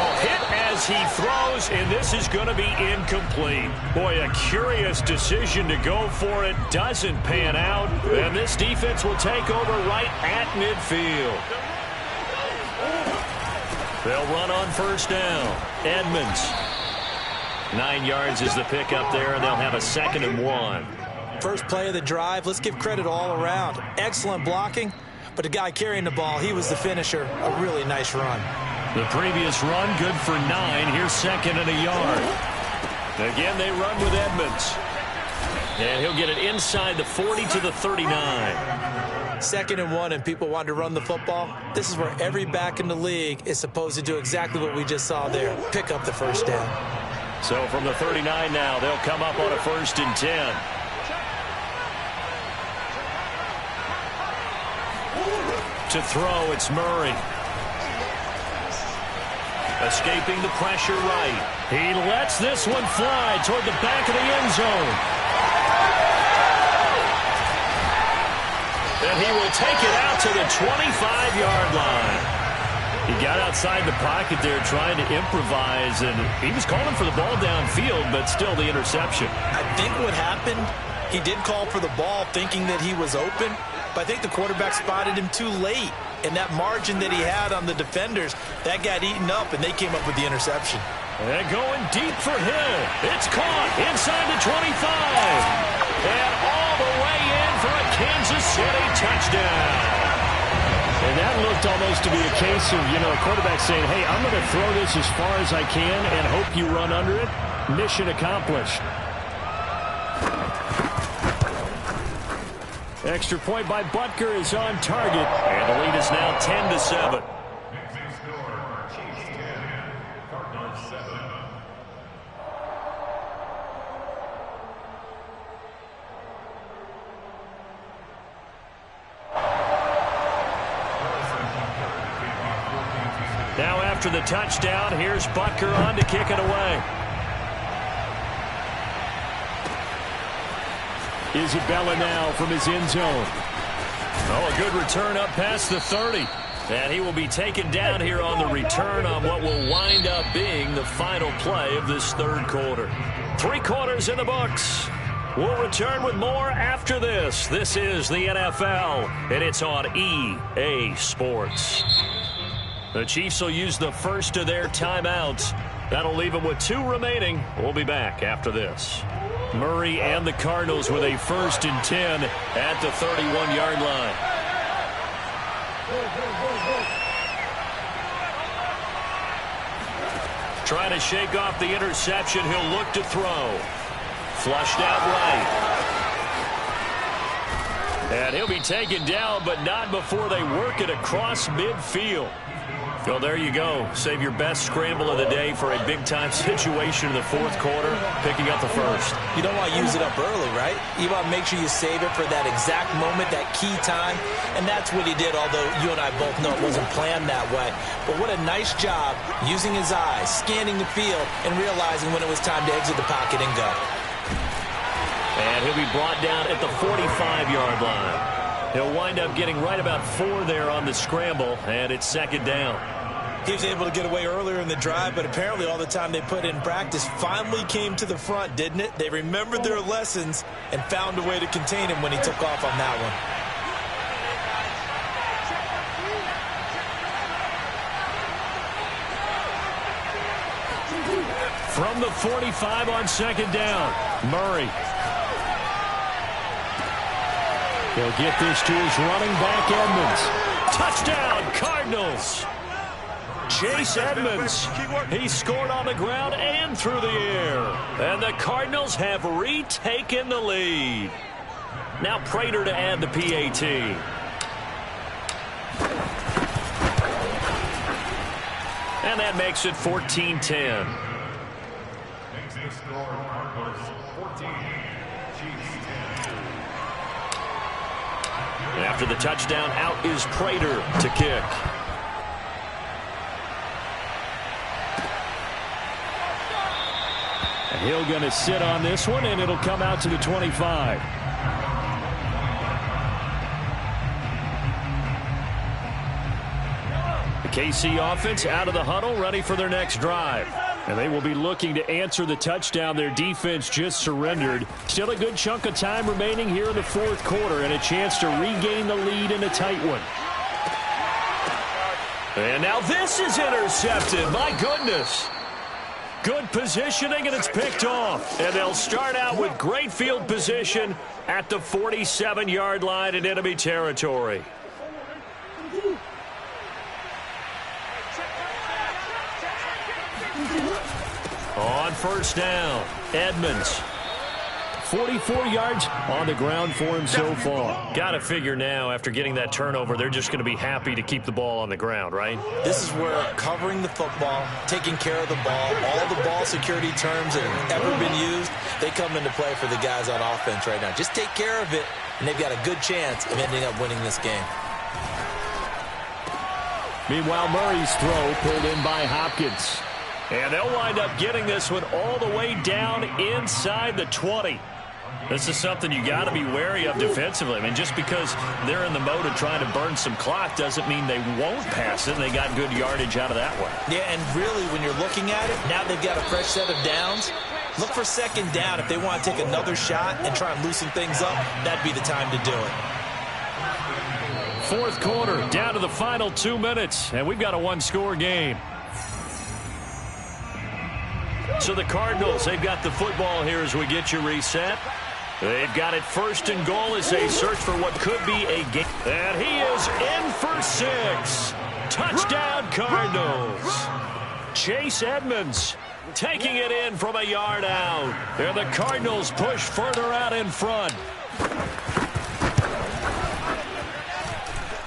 Speaker 5: Oh, hit as he throws, and this is going to be incomplete. Boy, a curious decision to go for it. Doesn't pan out, and this defense will take over right at midfield. They'll run on 1st down. Edmonds. 9 yards is the pickup there, and they'll have a 2nd and 1.
Speaker 7: First play of the drive, let's give credit all around. Excellent blocking, but the guy carrying the ball, he was the finisher. A really nice run.
Speaker 5: The previous run, good for 9. Here's 2nd and a yard. Again, they run with Edmonds. And he'll get it inside the 40 to the 39.
Speaker 7: 2nd and 1, and people want to run the football. This is where every back in the league is supposed to do exactly what we just saw there. Pick up the first down.
Speaker 5: So from the 39 now, they'll come up on a 1st and 10. To throw, it's Murray. Escaping the pressure right. He lets this one fly toward the back of the end zone. And he will take it out to the 25-yard line. He got outside the pocket there trying to improvise, and he was calling for the ball downfield, but still the interception.
Speaker 3: I think what happened, he did call for the ball thinking that he was open, but I think the quarterback spotted him too late. And that margin that he had on the defenders, that got eaten up, and they came up with the interception.
Speaker 5: And going deep for Hill. It's caught inside the 25. And all the way in for a Kansas City touchdown. And that looked almost to be a case of, a quarterback saying, hey, I'm going to throw this as far as I can and hope you run under it. Mission accomplished. Extra point by Butker is on target.
Speaker 1: And the lead is now 10-7.
Speaker 5: Now after the touchdown, here's Butker on to kick it away. Isabella now from his end zone.
Speaker 1: Oh, a good return up past the 30. And he will be taken down here on the return on what will wind up being the final play of this third quarter. 3 quarters in the books. We'll return with more after this. This is the NFL, and it's on EA Sports. The Chiefs will use the first of their timeouts. That'll leave them with 2 remaining. We'll be back after this. Murray and the Cardinals with a 1st and 10 at the 31-yard line. Trying to shake off the interception. He'll look to throw. Flushed out right. And he'll be taken down, but not before they work it across midfield. Well, there you go. Save your best scramble of the day for a big-time situation in the 4th quarter, picking up the first.
Speaker 7: You don't want to use it up early, right? You want to make sure you save it for that exact moment, that key time, and that's what he did, although you and I both know it wasn't planned that way. But what a nice job using his eyes, scanning the field, and realizing when it was time to exit the pocket and go.
Speaker 1: And he'll be brought down at the 45-yard line. He'll wind up getting right about 4 there on the scramble, and it's 2nd down.
Speaker 3: He was able to get away earlier in the drive, but apparently all the time they put in practice finally came to the front, didn't it? They remembered their lessons and found a way to contain him when he took off on that
Speaker 5: one. From the 45 on 2nd down, Murray. He'll get this to his running back, Edmonds. Touchdown, Cardinals. Chase Edmonds. He scored on the ground and through the air. And the Cardinals have retaken the lead. Now Prater to add the PAT. And that makes it 14-10.
Speaker 1: After the touchdown, out is Prater to kick.
Speaker 5: And Hill going to sit on this one, and it'll come out to the 25. The KC offense out of the huddle, ready for their next drive. And they will be looking to answer the touchdown their defense just surrendered. Still a good chunk of time remaining here in the 4th quarter and a chance to regain the lead in a tight one.
Speaker 1: And now this is intercepted. My goodness.
Speaker 5: Good positioning, and it's picked off.
Speaker 1: And they'll start out with great field position at the 47-yard line in enemy territory. On 1st down, Edmonds.
Speaker 5: 44 yards on the ground for him so far.
Speaker 1: Got to figure now, after getting that turnover, they're just going to be happy to keep the ball on the ground, right?
Speaker 7: This is where covering the football, taking care of the ball, all the ball security terms that have ever been used, they come into play for the guys on offense right now. Just take care of it, and they've got a good chance of ending up winning this game.
Speaker 5: Meanwhile, Murray's throw pulled in by Hopkins.
Speaker 1: And they'll wind up getting this one all the way down inside the 20. This is something you got to be wary of defensively. I mean, just because they're in the mode of trying to burn some clock doesn't mean they won't pass it. They got good yardage out of that one.
Speaker 7: Yeah, and really, when you're looking at it, now they've got a fresh set of downs. Look for 2nd down. If they want to take another shot and try and loosen things up, that'd be the time to do it.
Speaker 5: fourth quarter, down to the final 2 minutes, and we've got a one-score game. So the Cardinals, they've got the football here as we get you reset. They've got it first and goal as they search for what could be a game. And he is in for 6. Touchdown, Cardinals. Chase Edmonds taking it in from a yard out. And the Cardinals push further out in front.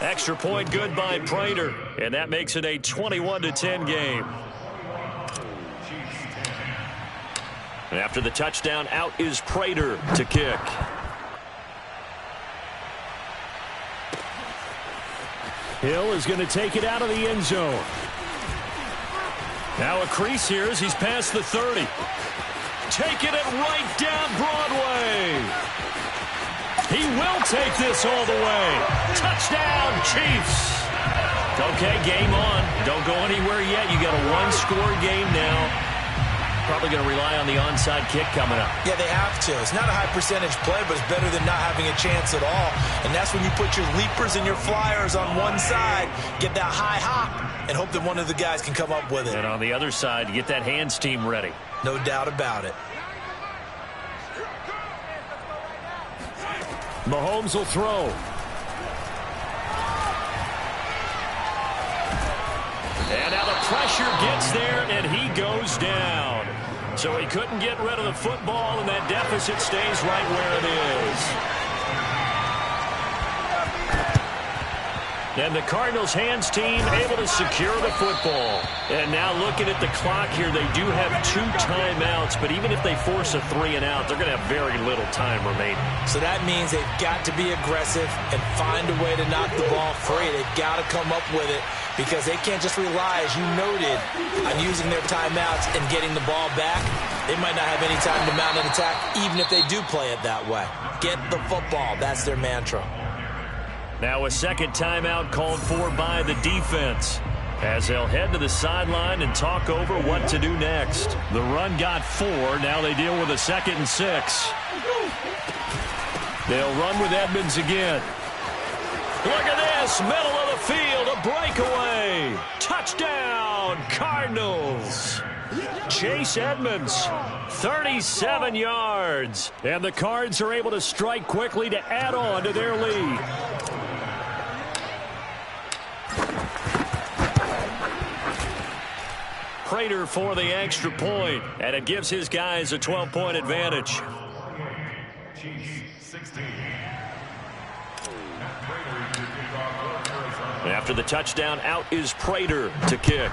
Speaker 5: Extra point good by Prater. And that makes it a 21-10 game. And after the touchdown, out is Prater to kick. Hill is going to take it out of the end zone. Now a crease here as he's past the 30. Taking it right down Broadway. He will take this all the way. Touchdown, Chiefs. Okay, game on. Don't go anywhere yet. You got a one-score game now. Probably going to rely on the onside kick coming up.
Speaker 3: Yeah, they have to. It's not a high-percentage play, but it's better than not having a chance at all. And that's when you put your leapers and your flyers on one side, get that high hop, and hope that one of the guys can come up with it.
Speaker 5: And on the other side, you get that hands team ready.
Speaker 3: No doubt about it.
Speaker 5: Mahomes will throw. And now the pressure gets there, and he goes down. So he couldn't get rid of the football, and that deficit stays right where it is. And the Cardinals' hands team able to secure the football. And now looking at the clock here, they do have 2 timeouts, but even if they force a 3-and-out, they're going to have very little time remaining.
Speaker 3: So that means they've got to be aggressive and find a way to knock the ball free. They've got to come up with it because they can't just rely, as you noted, on using their timeouts and getting the ball back. They might not have any time to mount an attack, even if they do play it that way. Get the football. That's their mantra.
Speaker 5: Now a second timeout called for by the defense as they'll head to the sideline and talk over what to do next. The run got 4. Now they deal with a 2nd and 6. They'll run with Edmonds again. Look at this, middle of the field, a breakaway. Touchdown, Cardinals. Chase Edmonds, 37 yards. And the Cards are able to strike quickly to add on to their lead. Prater for the extra point, and it gives his guys a 12-point advantage. After the touchdown, out is Prater to kick.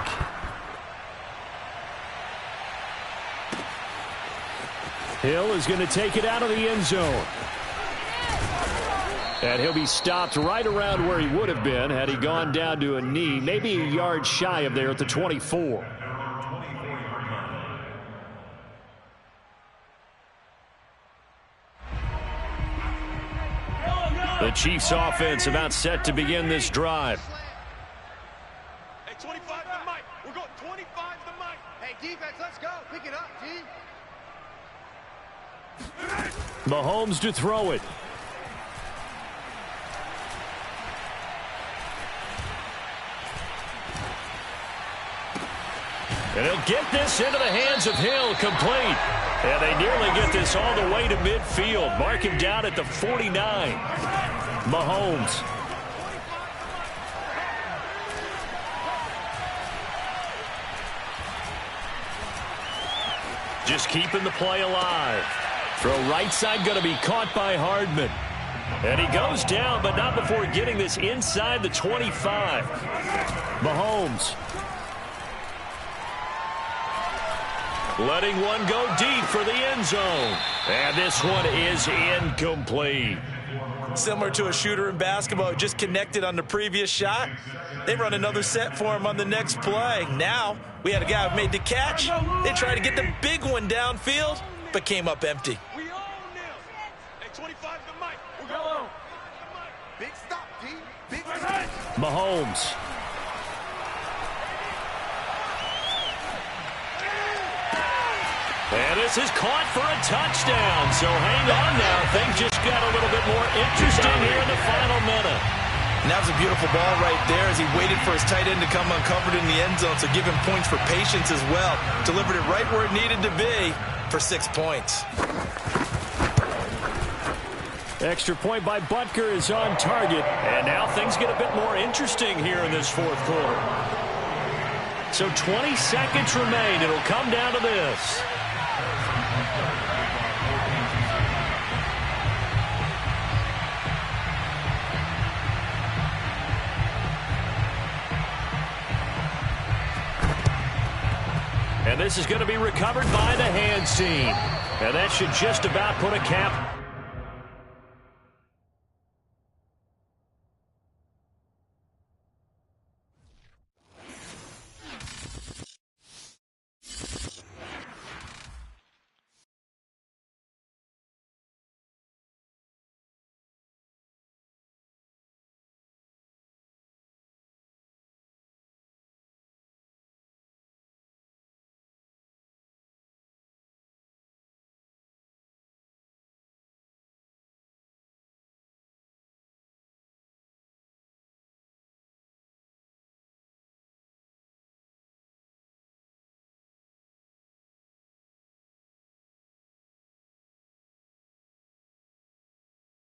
Speaker 5: Hill is going to take it out of the end zone. And he'll be stopped right around where he would have been had he gone down to a knee, maybe a yard shy of there at the 24. The Chiefs offense about set to begin this drive.
Speaker 4: Hey, 25 to Mike. We're going 25 to Mike. Hey, defense, let's go. Pick it up, G.
Speaker 5: Mahomes to throw it. And he'll get this into the hands of Hill, complete. And they nearly get this all the way to midfield. Mark him down at the 49. Mahomes. Just keeping the play alive. Throw right side going to be caught by Hardman. And he goes down, but not before getting this inside the 25. Mahomes. Letting one go deep for the end zone. And this one is incomplete.
Speaker 3: Similar to a shooter in basketball, just connected on the previous shot. They run another set for him on the next play. Now, we had a guy who made the catch. They tried to get the big one downfield, but came up empty.
Speaker 4: We own them. Hey, 25 to Mike. We're going. Big stop, G. Big stop.
Speaker 5: Mahomes. And this is caught for a touchdown. So hang on now. Things just got a little bit more interesting here in the final minute.
Speaker 3: And that was a beautiful ball right there as he waited for his tight end to come uncovered in the end zone, so give him points for patience as well. Delivered it right where it needed to be for 6 points.
Speaker 5: Extra point by Butker is on target.
Speaker 1: And now things get a bit more interesting here in this fourth quarter. So 20 seconds remain. It'll come down to this. And this is going to be recovered by the hands team. And that should just about put a cap